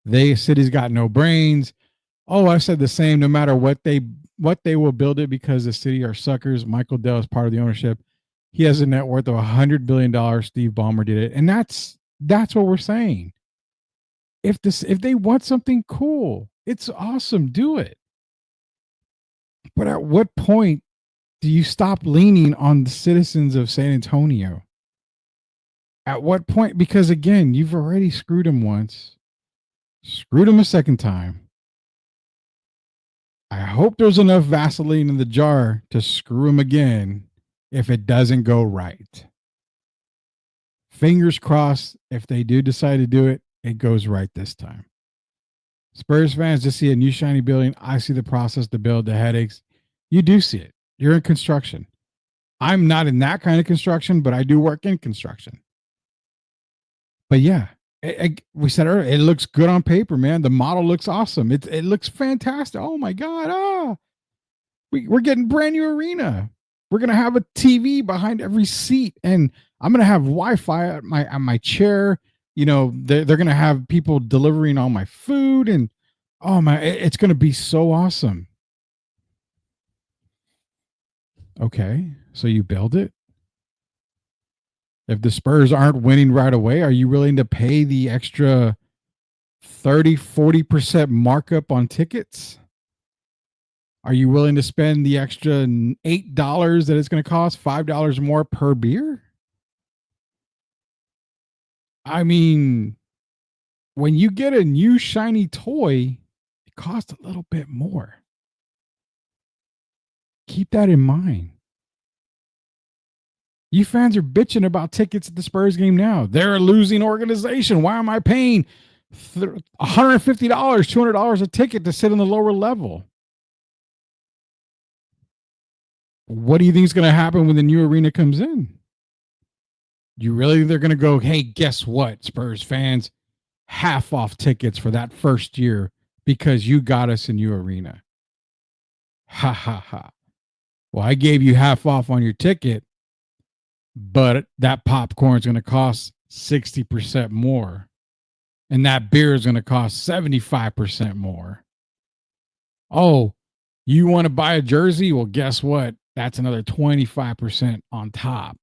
City's got no brains. Oh, I've said the same. No matter what they will build it because the city are suckers. Michael Dell is part of the ownership. He has a net worth of $100 billion. Steve Ballmer did it, and that's what we're saying. If they want something cool, it's awesome. Do it. But at what point do you stop leaning on the citizens of San Antonio? At what point? Because again, you've already screwed them once, screwed them a second time. I hope there's enough Vaseline in the jar to screw them again if it doesn't go right. Fingers crossed, if they do decide to do it, it goes right this time. Spurs fans just see a new shiny building. I see the process to build, the headaches. You do see it. You're in construction. I'm not in that kind of construction, but I do work in construction. But yeah, we said earlier, it looks good on paper, man. The model looks awesome. It looks fantastic. Oh my God. We're getting brand new arena. We're going to have a TV behind every seat, and I'm going to have Wi-Fi at my chair. You know, they're going to have people delivering all my food, and oh my, it's going to be so awesome. Okay, so you build it. If the Spurs aren't winning right away, are you willing to pay the extra 30-40% markup on tickets? Are you willing to spend the extra $8 that it's going to cost, $5 more per beer? I mean, when you get a new shiny toy, it costs a little bit more. Keep that in mind. You fans are bitching about tickets at the Spurs game now. They're a losing organization. Why am I paying $150, $200 a ticket to sit in the lower level? What do you think is going to happen when the new arena comes in? You really think they're going to go, hey, guess what, Spurs fans? Half off tickets for that first year because you got us a new arena. Ha, ha, ha. Well, I gave you half off on your ticket, but that popcorn is going to cost 60% more. And that beer is going to cost 75% more. Oh, you want to buy a jersey? Well, guess what? That's another 25% on top.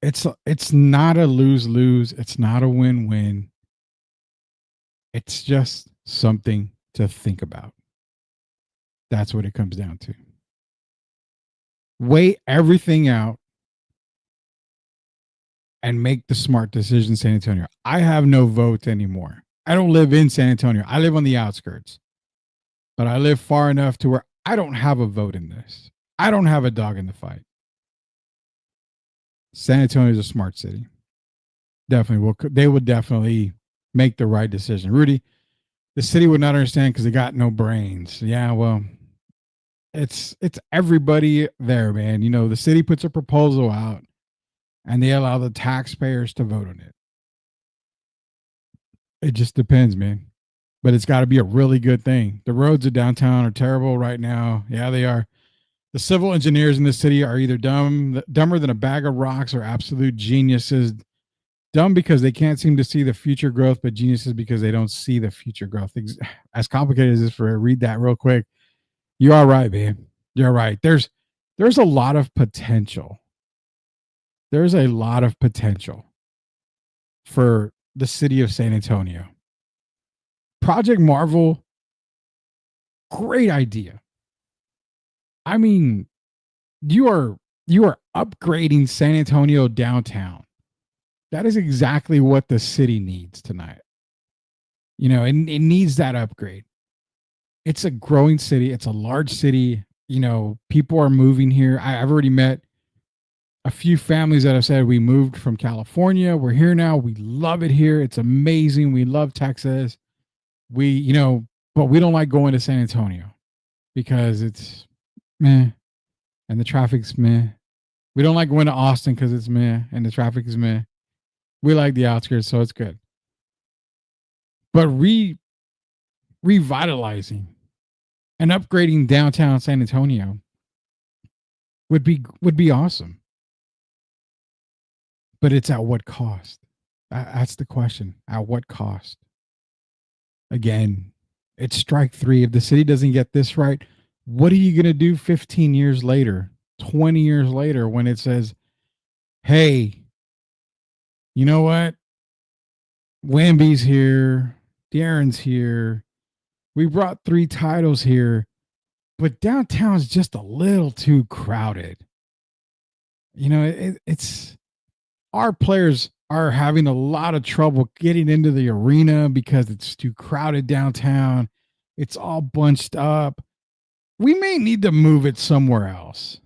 It's not a lose-lose. It's not a win-win. It's just something to think about. That's what it comes down to. Weigh everything out and make the smart decision, San Antonio. I have no vote anymore. I don't live in San Antonio. I live on the outskirts. But I live far enough to where I don't have a vote in this. I don't have a dog in the fight. San Antonio is a smart city. Definitely. They would definitely make the right decision. Rudy, the city would not understand because they got no brains. Yeah, well, it's everybody there, man. You know, the city puts a proposal out and they allow the taxpayers to vote on it. It just depends, man. But it's got to be a really good thing. The roads of downtown are terrible right now. Yeah, they are. The civil engineers in the city are either dumber than a bag of rocks, or absolute geniuses. Dumb because they can't seem to see the future growth, but geniuses because they don't see the future growth. As complicated as this, read that real quick. You are right, man. You're right. There's a lot of potential. There's a lot of potential for the city of San Antonio. Project Marvel, great idea. I mean, you are upgrading San Antonio downtown. That is exactly what the city needs tonight. You know, it needs that upgrade. It's a growing city. It's a large city. You know, people are moving here. I've already met a few families that have said we moved from California. We're here now. We love it here. It's amazing. We love Texas. But we don't like going to San Antonio because it's meh and the traffic's meh. We don't like going to Austin because it's meh and the traffic is meh. We like the outskirts, so it's good. But revitalizing and upgrading downtown San Antonio would be awesome. But it's at what cost? That's the question. At what cost? Again, it's strike three. If the city doesn't get this right, what are you going to do 15 years later, 20 years later, when it says, hey, you know what? Wemby's here. Darren's here. We brought 3 titles here, but downtown's just a little too crowded. You know, it's our players are having a lot of trouble getting into the arena because it's too crowded downtown. It's all bunched up. We may need to move it somewhere else.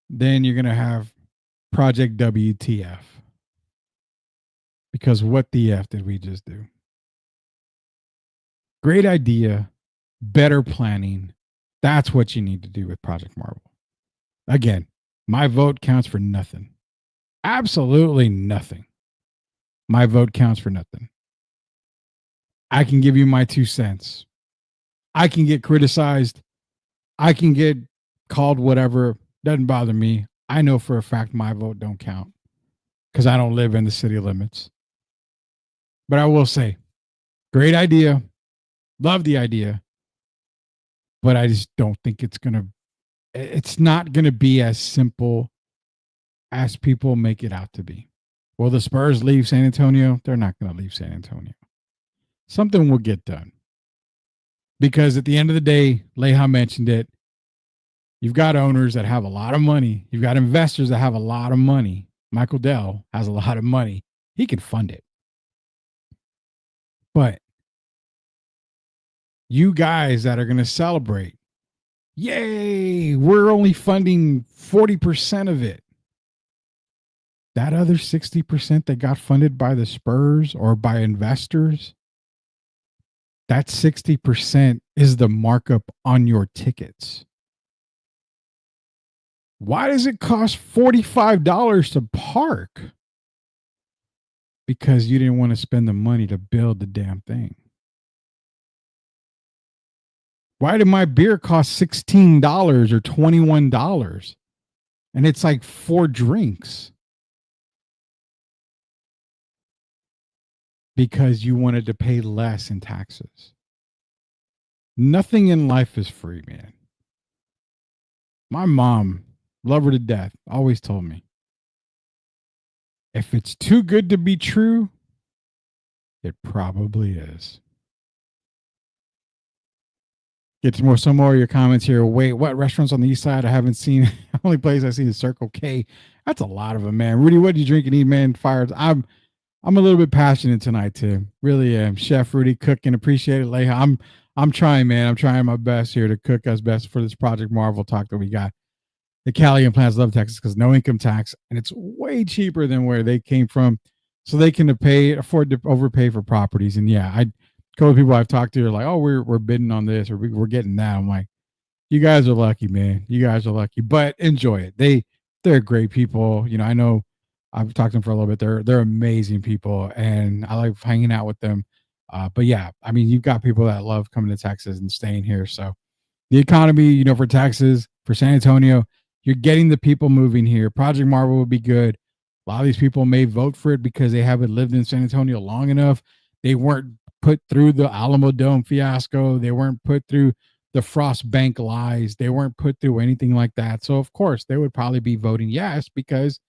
Then you're going to have Project WTF. Because what the F did we just do? Great idea. better planning. That's what you need to do with Project Marvel. Again, my vote counts for nothing. Absolutely nothing. My vote counts for nothing. I can give you my 2 cents. I can get criticized. I can get called whatever. Doesn't bother me. I know for a fact my vote don't count because I don't live in the city limits. But I will say, great idea. Love the idea. But I just don't think it's not going to be as simple as people make it out to be. Will the Spurs leave San Antonio? They're not going to leave San Antonio. Something will get done. Because at the end of the day, Leha mentioned it, you've got owners that have a lot of money. You've got investors that have a lot of money. Michael Dell has a lot of money. He can fund it. But you guys that are going to celebrate, yay, we're only funding 40% of it. That other 60% that got funded by the Spurs or by investors, that 60% is the markup on your tickets. Why does it cost $45 to park? Because you didn't want to spend the money to build the damn thing. Why did my beer cost $16 or $21? And it's like 4 drinks. Because you wanted to pay less in taxes. Nothing in life is free, man. My mom, love her to death, always told me, if it's too good to be true, it probably is. Get some more of your comments here. Wait, what restaurants on the east side I haven't seen? The only place I see is Circle K. That's a lot of them, man. Rudy, what do you drink and eat, man? Fires. I'm a little bit passionate tonight too. Really am. Chef Rudy cooking. Appreciate it, Leha. I'm trying, man. I'm trying my best here to cook us best for this Project Marvel talk that we got. The Cali implants love Texas because no income tax, and it's way cheaper than where they came from, so they can afford to overpay for properties. And yeah, a couple of people I've talked to are like, "Oh, we're bidding on this or we're getting that." I'm like, "You guys are lucky, man. You guys are lucky." But enjoy it. They're great people. You know, I know I've talked to them for a little bit. They're amazing people, and I like hanging out with them. But yeah, I mean, you've got people that love coming to Texas and staying here. So the economy, you know, for Texas, for San Antonio, you're getting the people moving here. Project Marvel will be good. A lot of these people may vote for it because they haven't lived in San Antonio long enough. They weren't put through the Alamo Dome fiasco. They weren't put through the Frost Bank lies. They weren't put through anything like that. So of course they would probably be voting yes because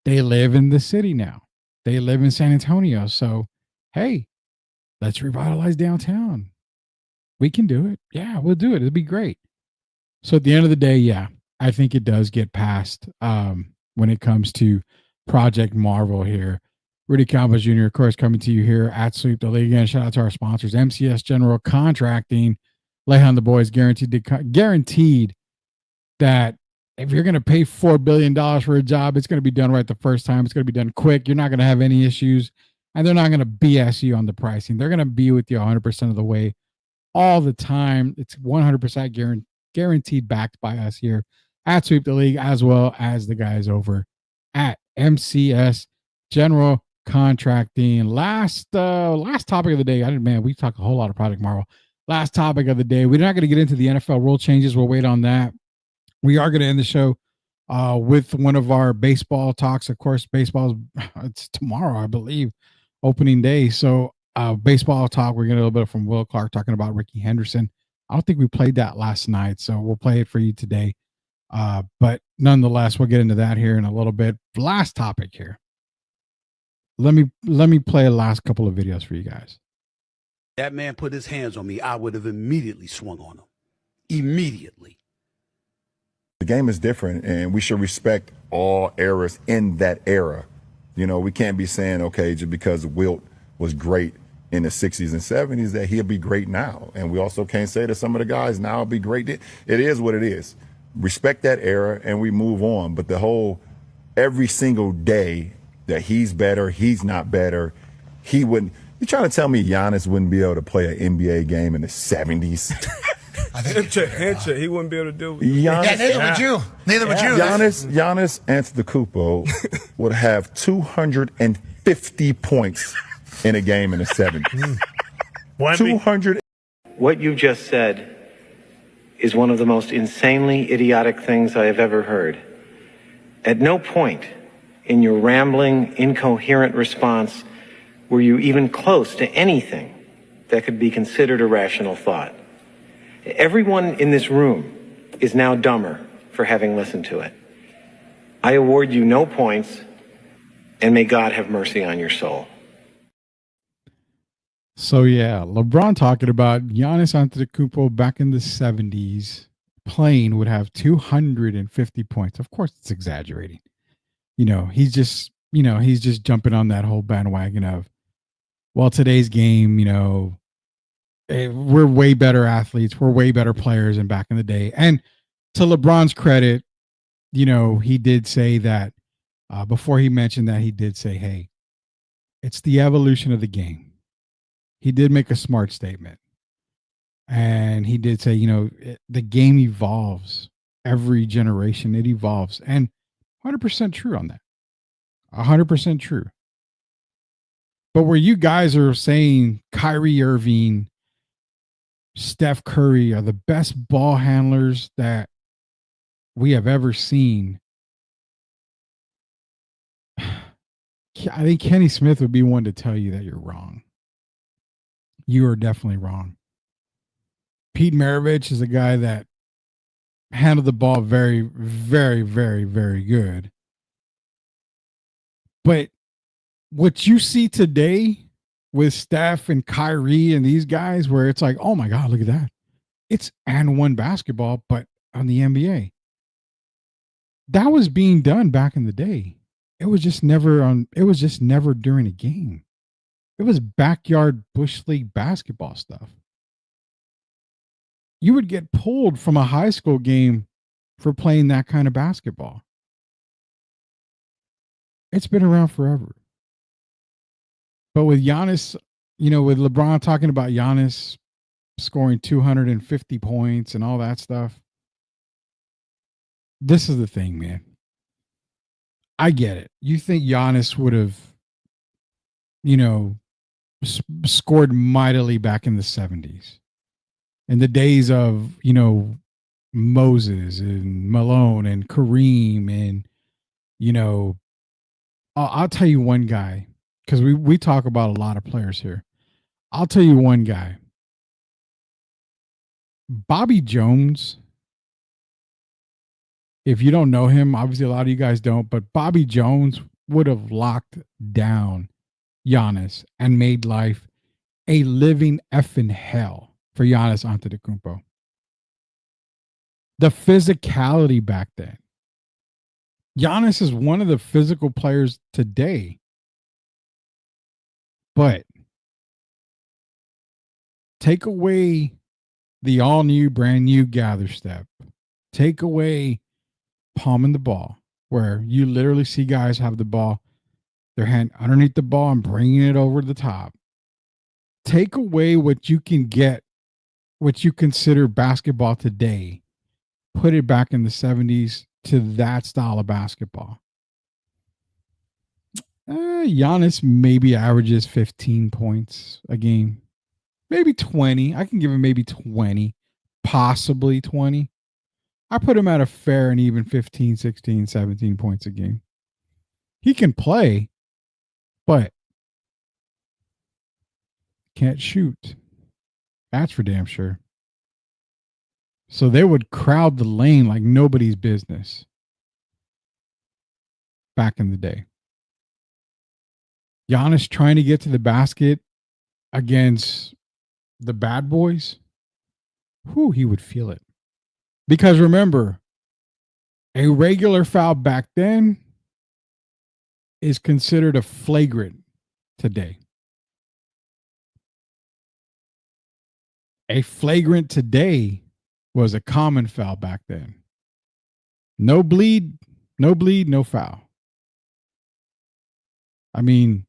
they live in the city now. They live in San Antonio. So, hey, let's revitalize downtown. We can do it. Yeah, we'll do it. It'll be great. So at the end of the day, yeah, I think it does get passed when it comes to Project Marvel here. Rudy Campos Jr., of course, coming to you here at Sweep the League. Again, shout out to our sponsors, MCS General Contracting. Lehan the boys guaranteed that if you're going to pay $4 billion for a job, it's going to be done right the first time. It's going to be done quick. You're not going to have any issues, and they're not going to BS you on the pricing. They're going to be with you 100% of the way all the time. It's 100% guaranteed, backed by us here at Sweep the League, as well as the guys over at MCS General Contracting. Last topic of the day. We talked a whole lot of Project Marvel. Last topic of the day. We're not going to get into the NFL rule changes. We'll wait on that. We are going to end the show with one of our baseball talks. Of course, it's tomorrow, I believe, opening day. So baseball talk, we're getting a little bit from Will Clark talking about Ricky Henderson. I don't think we played that last night, so we'll play it for you today. But nonetheless, we'll get into that here in a little bit. Last topic here. Let me play the last couple of videos for you guys. That man put his hands on me, I would have immediately swung on him. Immediately. The game is different, and we should respect all eras in that era. You know, we can't be saying, okay, just because Wilt was great in the 60s and 70s, that he'll be great now. And we also can't say that some of the guys now will be great. It is what it is. Respect that era, and we move on. But the whole, every single day that he's better, he's not better, he wouldn't, You trying to tell me Giannis wouldn't be able to play an NBA game in the 70s? Handshake, he wouldn't be able to do it. Giannis, neither would you. Neither would you. Giannis Antetokounmpo would have 250 points in a game in the 70s. 200. What you just said is one of the most insanely idiotic things I have ever heard. At no point in your rambling, incoherent response were you even close to anything that could be considered a rational thought. Everyone in this room is now dumber for having listened to it. I award you no points, and may God have mercy on your soul. So yeah, LeBron talking about Giannis Antetokounmpo back in the 70s playing would have 250 points. Of course, it's exaggerating. He's just jumping on that whole bandwagon of, well, today's game, we're way better athletes. We're way better players than back in the day. And to LeBron's credit, he did say that before he mentioned that, he did say, hey, it's the evolution of the game. He did make a smart statement. And he did say, the game evolves every generation. It evolves. And 100% true on that. 100% true. But where you guys are saying Kyrie Irving, Steph Curry are the best ball handlers that we have ever seen, I think Kenny Smith would be one to tell you that you're wrong. You are definitely wrong. Pete Maravich is a guy that handled the ball very, very, very, very good. But what you see today with Steph and Kyrie and these guys, where it's like, oh my God, look at that. It's and one basketball, but on the NBA. That was being done back in the day. It was just never during a game. It was backyard bush league basketball stuff. You would get pulled from a high school game for playing that kind of basketball. It's been around forever. But with Giannis, with LeBron talking about Giannis scoring 250 points and all that stuff, this is the thing, man. I get it. You think Giannis would have, scored mightily back in the 70s. In the days of, Moses and Malone and Kareem and, I'll tell you one guy, because we talk about a lot of players here. I'll tell you one guy. Bobby Jones. If you don't know him, obviously a lot of you guys don't, but Bobby Jones would have locked down Giannis and made life a living effing hell for Giannis Antetokounmpo. The physicality back then. Giannis is one of the physical players today. But take away the all-new, brand-new gather step. Take away palming the ball, where you literally see guys have the ball, their hand underneath the ball and bringing it over the top. Take away what you can get, what you consider basketball today. Put it back in the 70s to that style of basketball. Giannis maybe averages 15 points a game. Maybe 20. I can give him maybe 20. Possibly 20. I put him at a fair and even 15, 16, 17 points a game. He can play, but can't shoot. That's for damn sure. So they would crowd the lane like nobody's business back in the day. Giannis trying to get to the basket against the bad boys, he would feel it. Because remember, a regular foul back then is considered a flagrant today. A flagrant today was a common foul back then. No bleed, no foul. I mean,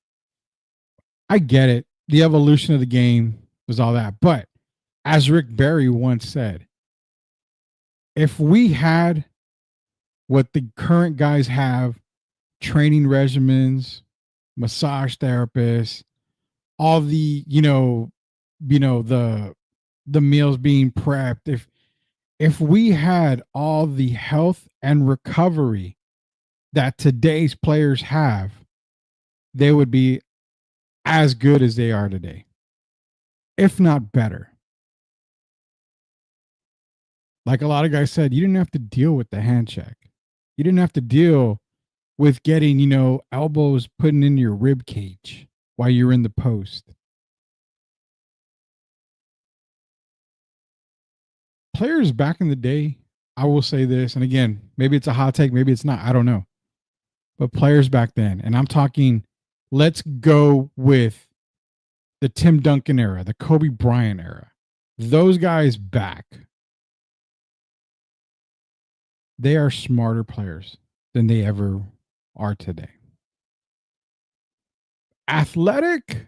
I get it. the evolution of the game was all that. But as Rick Barry once said, if we had what the current guys have, training regimens, massage therapists, all the, the meals being prepped, if we had all the health and recovery that today's players have, they would be as good as they are today, if not better. Like a lot of guys said, you didn't have to deal with the hand check. You didn't have to deal with getting, elbows putting in your rib cage while you're in the post. Players back in the day, I will say this, and again, maybe it's a hot take, maybe it's not, I don't know. But players back then, and I'm talking, let's go with the Tim Duncan era, the Kobe Bryant era. Those guys back, they are smarter players than they ever are today. Athletic,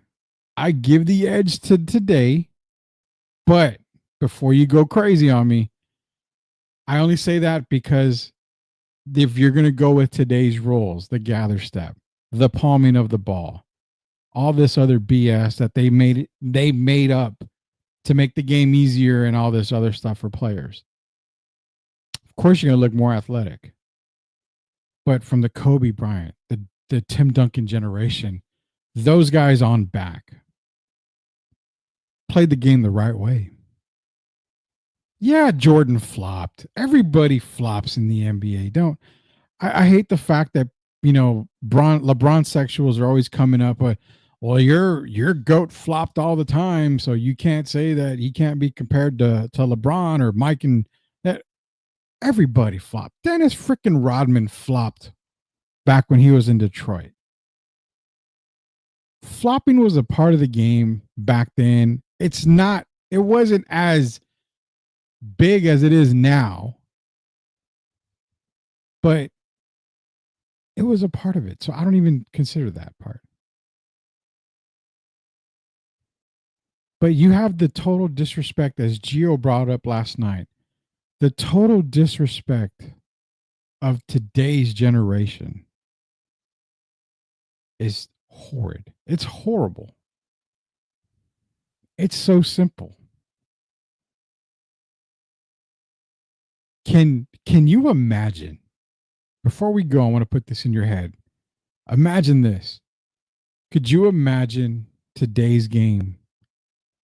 I give the edge to today, but before you go crazy on me, I only say that because if you're going to go with today's rules, the gather step, the palming of the ball, all this other BS that they made up to make the game easier and all this other stuff for players. Of course, you're going to look more athletic. But from the Kobe Bryant, the Tim Duncan generation, those guys on back played the game the right way. Yeah, Jordan flopped. Everybody flops in the NBA. I hate the fact that, LeBron sexuals are always coming up, but well, your GOAT flopped all the time, so you can't say that he can't be compared to LeBron or Mike, and that everybody flopped. Dennis freaking Rodman flopped back when he was in Detroit. Flopping was a part of the game back then. It wasn't as big as it is now, but it was a part of it. So I don't even consider that part. But you have the total disrespect, as Gio brought up last night, the total disrespect of today's generation is horrid. It's horrible. It's so simple. Can you imagine, before we go, I want to put this in your head. Imagine this. Could you imagine today's game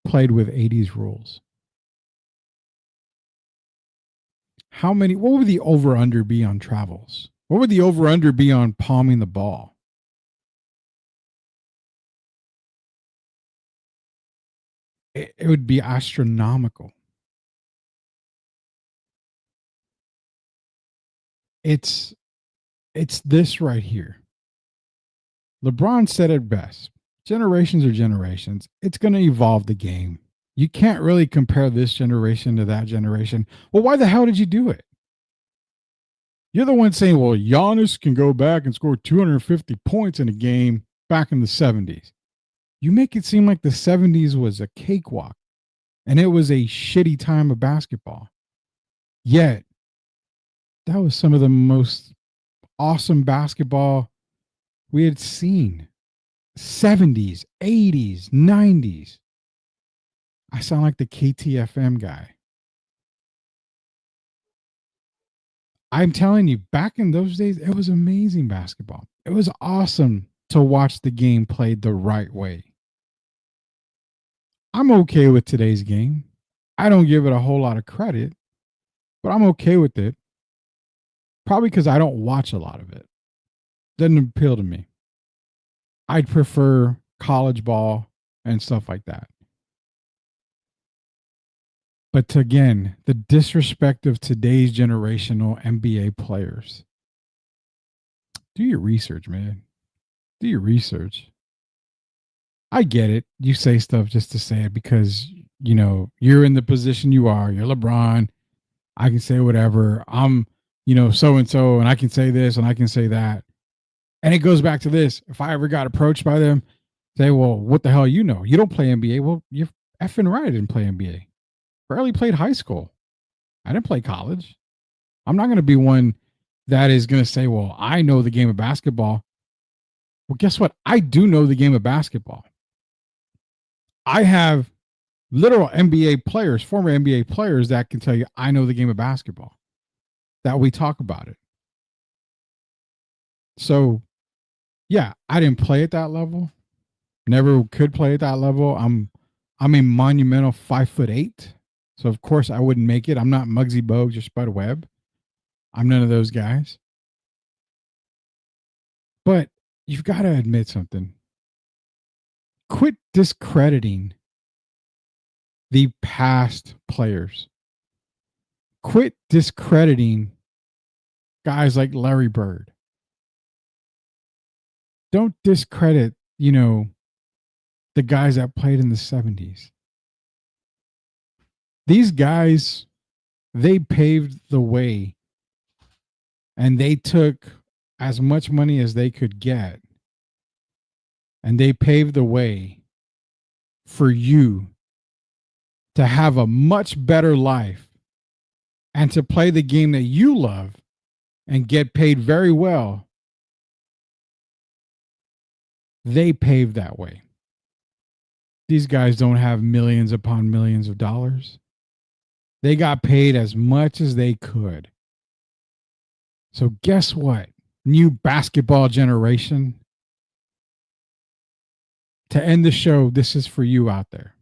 played with 80s rules? What would the over-under be on travels? What would the over-under be on palming the ball? It would be astronomical. It's this right here. LeBron said it best. Generations are generations. It's going to evolve the game. You can't really compare this generation to that generation. Well, why the hell did you do it? You're the one saying, well, Giannis can go back and score 250 points in a game back in the 70s. You make it seem like the 70s was a cakewalk and it was a shitty time of basketball. Yet, that was some of the most awesome basketball we had seen. 70s, 80s, 90s. I sound like the KTFM guy. I'm telling you, back in those days, it was amazing basketball. It was awesome to watch the game played the right way. I'm okay with today's game. I don't give it a whole lot of credit, but I'm okay with it. Probably because I don't watch a lot of it. Doesn't appeal to me. I'd prefer college ball and stuff like that. But again, the disrespect of today's generational NBA players. Do your research, man. Do your research. I get it. You say stuff just to say it because, you're in the position you are. You're LeBron. I can say whatever. I'm, so-and-so, and I can say this and I can say that. And it goes back to this. If I ever got approached by them, Say, well, what the hell you know? You don't play NBA. Well, you're effing right. I didn't play NBA. Barely played high school. I didn't play college. I'm not going to be one that is going to say, well, I know the game of basketball. Well, guess what? I do know the game of basketball. I have literal NBA players, former NBA players that can tell you I know the game of basketball, that we talk about it. So, yeah, I didn't play at that level. Never could play at that level. I'm a monumental 5'8". So of course I wouldn't make it. I'm not Muggsy Bogues or Spud Webb. I'm none of those guys. But you've got to admit something. Quit discrediting the past players. Quit discrediting guys like Larry Bird. Don't discredit, the guys that played in the 70s. These guys, they paved the way and they took as much money as they could get and they paved the way for you to have a much better life and to play the game that you love and get paid very well. They paved that way. These guys don't have millions upon millions of dollars. They got paid as much as they could. So guess what? New basketball generation. To end the show, this is for you out there.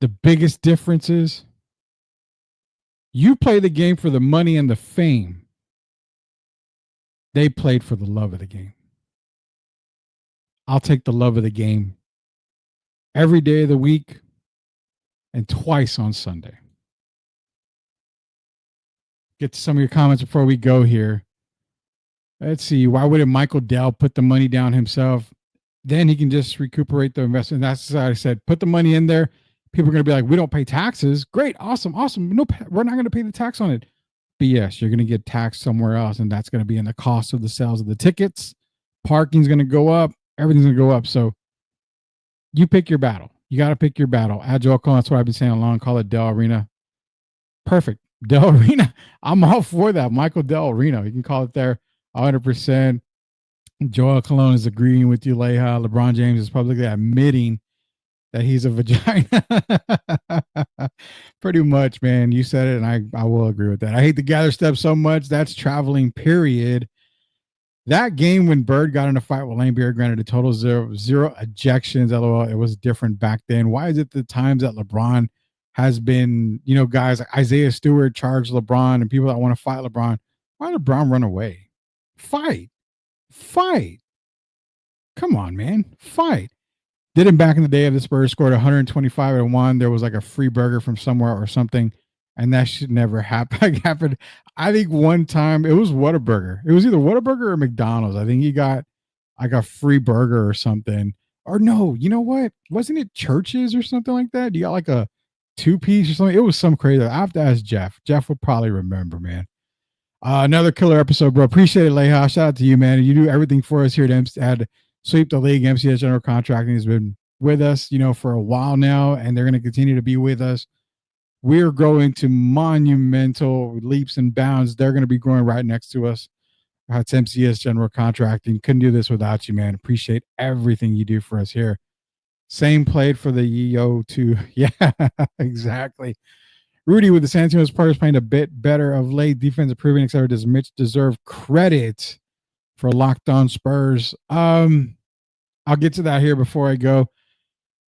The biggest difference is you play the game for the money and the fame. They played for the love of the game. I'll take the love of the game every day of the week and twice on Sunday. Get to some of your comments before we go here. Let's see. Why wouldn't Michael Dell put the money down himself? Then he can just recuperate the investment. That's what I said. Put the money in there. People are going to be like, we don't pay taxes. Great. Awesome. No, we're not going to pay the tax on it. BS. You're going to get taxed somewhere else. And that's going to be in the cost of the sales of the tickets. Parking's going to go up. Everything's going to go up. So you pick your battle. You got to pick your battle. Agile call. That's what I've been saying along. Call it Dell Arena. Perfect. Dell Arena. I'm all for that. Michael Dell Arena. You can call it there 100%. Joel Cologne is agreeing with you, Leha. LeBron James is publicly admitting that he's a vagina. Pretty much, man. You said it, and I will agree with that. I hate the gather step so much. That's traveling, period. That game when Bird got in a fight with Lane Beard, granted a total zero ejections. LOL, it was different back then. Why is it the times that LeBron has been, guys like Isaiah Stewart charged LeBron and people that want to fight LeBron? Why did LeBron run away? Fight. Come on, man. Fight. Didn't back in the day of the Spurs scored 125 and won. There was like a free burger from somewhere or something. And that should never happen. I think one time it was Whataburger. It was either Whataburger or McDonald's. I think he got like a free burger or something. Or no, you know what? Wasn't it Church's or something like that? You got like a 2-piece or something. It was some crazy. I have to ask Jeff. Jeff will probably remember, man. Another killer episode, bro. Appreciate it, Leha. Shout out to you, man. You do everything for us here at Sweep the League. MCS General Contracting has been with us, for a while now, and they're going to continue to be with us. We're growing to monumental leaps and bounds. They're going to be growing right next to us. It's MCS General Contracting. Couldn't do this without you, man. Appreciate everything you do for us here. Same played for the EO too. Yeah, exactly. Rudy with the San Antonio Spurs playing a bit better of late. Defense improving, etc. Does Mitch deserve credit for Locked On Spurs? I'll get to that here before I go.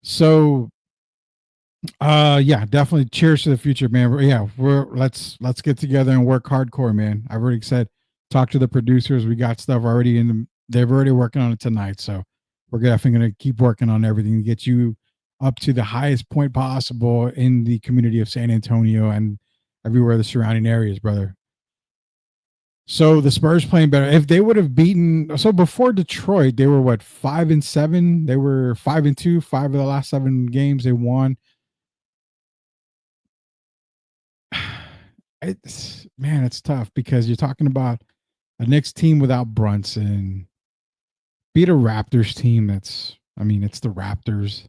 So, yeah, definitely cheers to the future, man. Yeah, let's get together and work hardcore, man. I've already said, talk to the producers. We got stuff already they're already working on it tonight. So we're definitely going to keep working on everything to get you up to the highest point possible in the community of San Antonio and everywhere the surrounding areas, brother. So the Spurs playing better. If they would have beaten, so before Detroit, they were 5-7. They were 5-2. 5 of the last 7 games they won. It's tough because you're talking about a Knicks team without Brunson, beat a Raptors team it's the Raptors.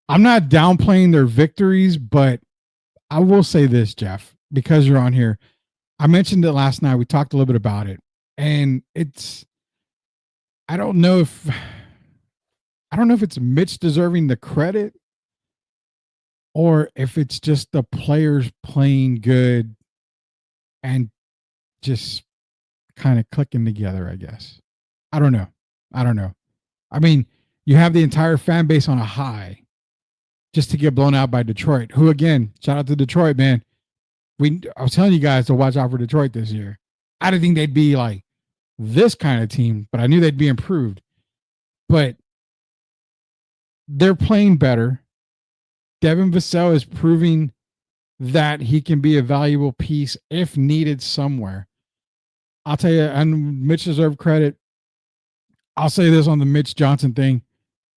I'm not downplaying their victories, but I will say this, Jeff, because you're on here. I mentioned it last night. We talked a little bit about it. And I don't know if it's Mitch deserving the credit or if it's just the players playing good and just kind of clicking together, I guess. I don't know. I mean, you have the entire fan base on a high just to get blown out by Detroit, who, again, shout out to Detroit, man. I was telling you guys to watch out for Detroit this year. I didn't think they'd be like this kind of team, but I knew they'd be improved. But they're playing better. Devin Vassell is proving that he can be a valuable piece if needed somewhere. I'll tell you, and Mitch deserves credit. I'll say this on the Mitch Johnson thing.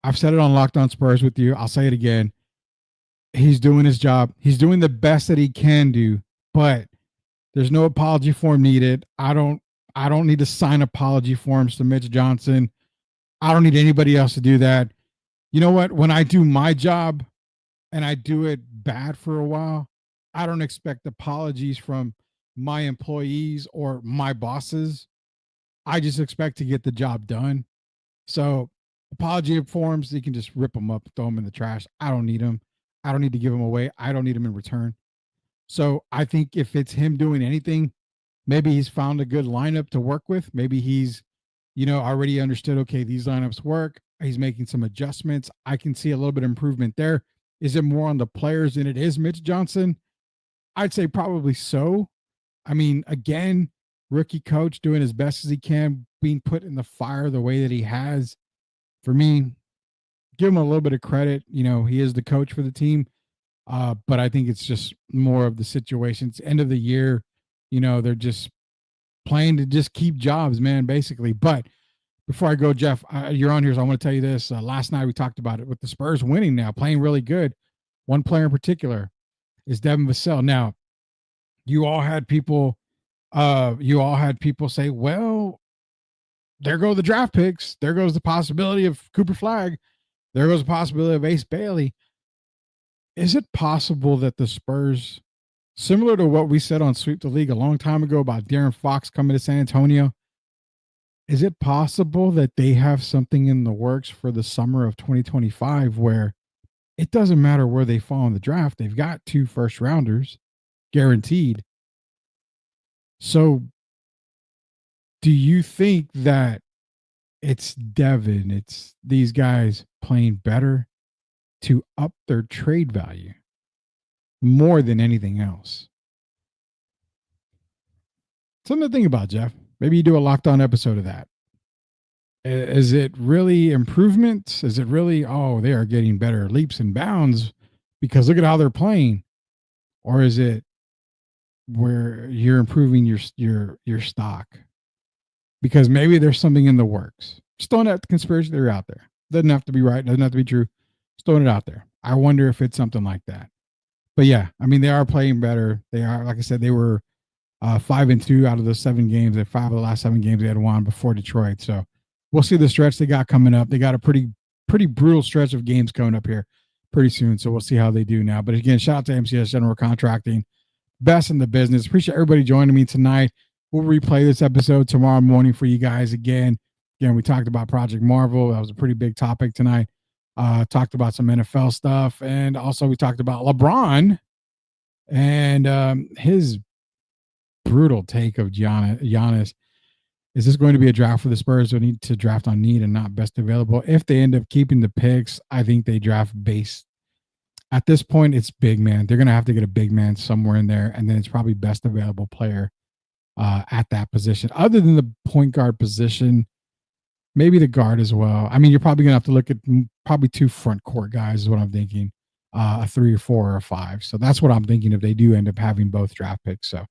I've said it on Locked On Spurs with you. I'll say it again. He's doing his job. He's doing the best that he can do, but there's no apology form needed. I don't need to sign apology forms to Mitch Johnson. I don't need anybody else to do that. You know what? When I do my job and I do it bad for a while, I don't expect apologies from my employees or my bosses. I just expect to get the job done. So apology forms, you can just rip them up, throw them in the trash. I don't need them. I don't need to give them away. I don't need them in return. So I think if it's him doing anything, maybe he's found a good lineup to work with. Maybe he's, already understood, okay, these lineups work. He's making some adjustments. I can see a little bit of improvement there. Is it more on the players than it is Mitch Johnson? I'd say probably so. I mean, again, rookie coach doing as best as he can, being put in the fire the way that he has. For me, give him a little bit of credit. He is the coach for the team. But I think it's just more of the situations. End of the year, they're just playing to just keep jobs, man, basically. But before I go, Jeff, you're on here, so I want to tell you this. Last night we talked about it with the Spurs winning now, playing really good. One player in particular is Devin Vassell. Now, you all had people say, well, there go the draft picks. There goes the possibility of Cooper Flagg. There goes the possibility of Ace Bailey. Is it possible that the Spurs, similar to what we said on Sweep the League a long time ago about De'Aaron Fox coming to San Antonio, is it possible that they have something in the works for the summer of 2025 where it doesn't matter where they fall in the draft? They've got 2 first rounders guaranteed. So do you think that it's Devin, it's these guys playing better to up their trade value more than anything else? Something to think about, Jeff. Maybe you do a Locked On episode of that. Is it really improvements? Is it really, they are getting better leaps and bounds because look at how they're playing? Or is it where you're improving your stock? Because maybe there's something in the works. Just throwing that conspiracy theory out there. Doesn't have to be right. Doesn't have to be true. Just throwing it out there. I wonder if it's something like that. But yeah, I mean, they are playing better. They are, like I said, they were 5-2 out of the 7 games. And 5 of the last 7 games they had won before Detroit. So we'll see the stretch they got coming up. They got a pretty brutal stretch of games coming up here pretty soon. So we'll see how they do now. But again, shout out to MCS General Contracting, best in the business. Appreciate everybody joining me tonight. We'll replay this episode tomorrow morning for you guys again. Again, we talked about Project Marvel. That was a pretty big topic tonight. Talked about some NFL stuff. And also we talked about LeBron and his brutal take of Giannis. Is this going to be a draft for the Spurs? They need to draft on need and not best available. If they end up keeping the picks, I think they draft base. At this point, it's big man. They're going to have to get a big man somewhere in there. And then it's probably best available player at that position. Other than the point guard position, maybe the guard as well. I mean, you're probably going to have to look at probably 2 front court guys is what I'm thinking. A 3 or 4 or a 5. So that's what I'm thinking if they do end up having both draft picks. So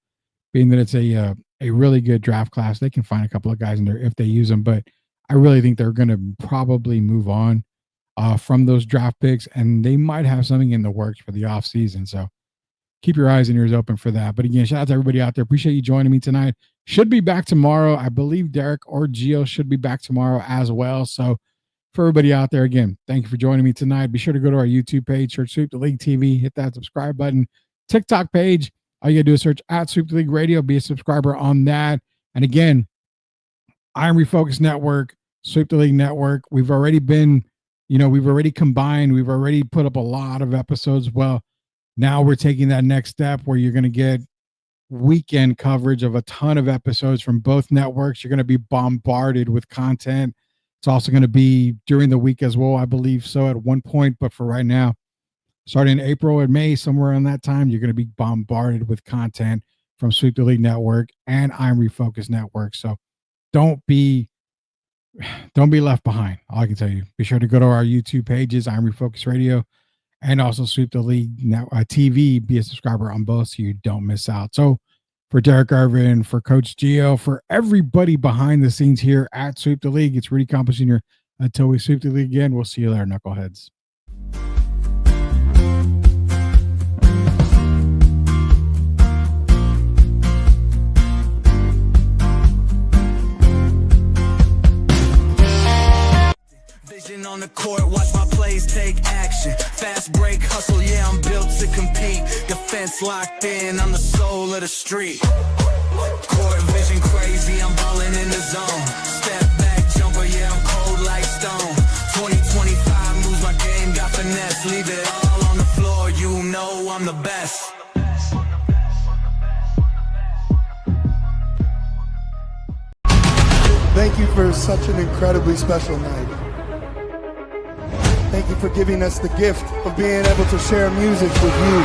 being that it's a really good draft class, they can find a couple of guys in there if they use them. But I really think they're going to probably move on from those draft picks, and they might have something in the works for the offseason. So keep your eyes and ears open for that. But again, shout out to everybody out there. Appreciate you joining me tonight. Should be back tomorrow. I believe Derek or Gio should be back tomorrow as well. So for everybody out there, again, thank you for joining me tonight. Be sure to go to our YouTube page, search Sweep the League TV, hit that subscribe button. TikTok page, all you gotta do is search at Sweep the League Radio, be a subscriber on that. And again, Iron Refocus Network, Sweep the League Network. We've already been, we've already combined. We've already put up a lot of episodes. Well, now we're taking that next step where you're going to get weekend coverage of a ton of episodes from both networks. You're going to be bombarded with content. It's also going to be during the week as well, I believe so at one point. But for right now, starting in April and May, somewhere around that time, you're going to be bombarded with content from Sweep the League Network and Iron Refocus Network. So don't be left behind. All I can tell you, be sure to go to our YouTube pages, Iron Refocus Radio, and also Sweep the League TV. Be a subscriber on both so you don't miss out. So for Derek Irvin, for Coach Gio, for everybody behind the scenes here at Sweep the League, it's Rudy Campos Jr. Until we sweep the league again, we'll see you later, knuckleheads. Vision on the court, watch my plays take action. Fast break, hustle, yeah, I'm built to compete. Defense locked in, I'm the soul of the street. Court vision crazy, I'm balling in the zone. Step back jumper, yeah, I'm cold like stone. 2025 moves my game, got finesse. Leave it all on the floor, you know I'm the best. Thank you for such an incredibly special night. Thank you for giving us the gift of being able to share music with you.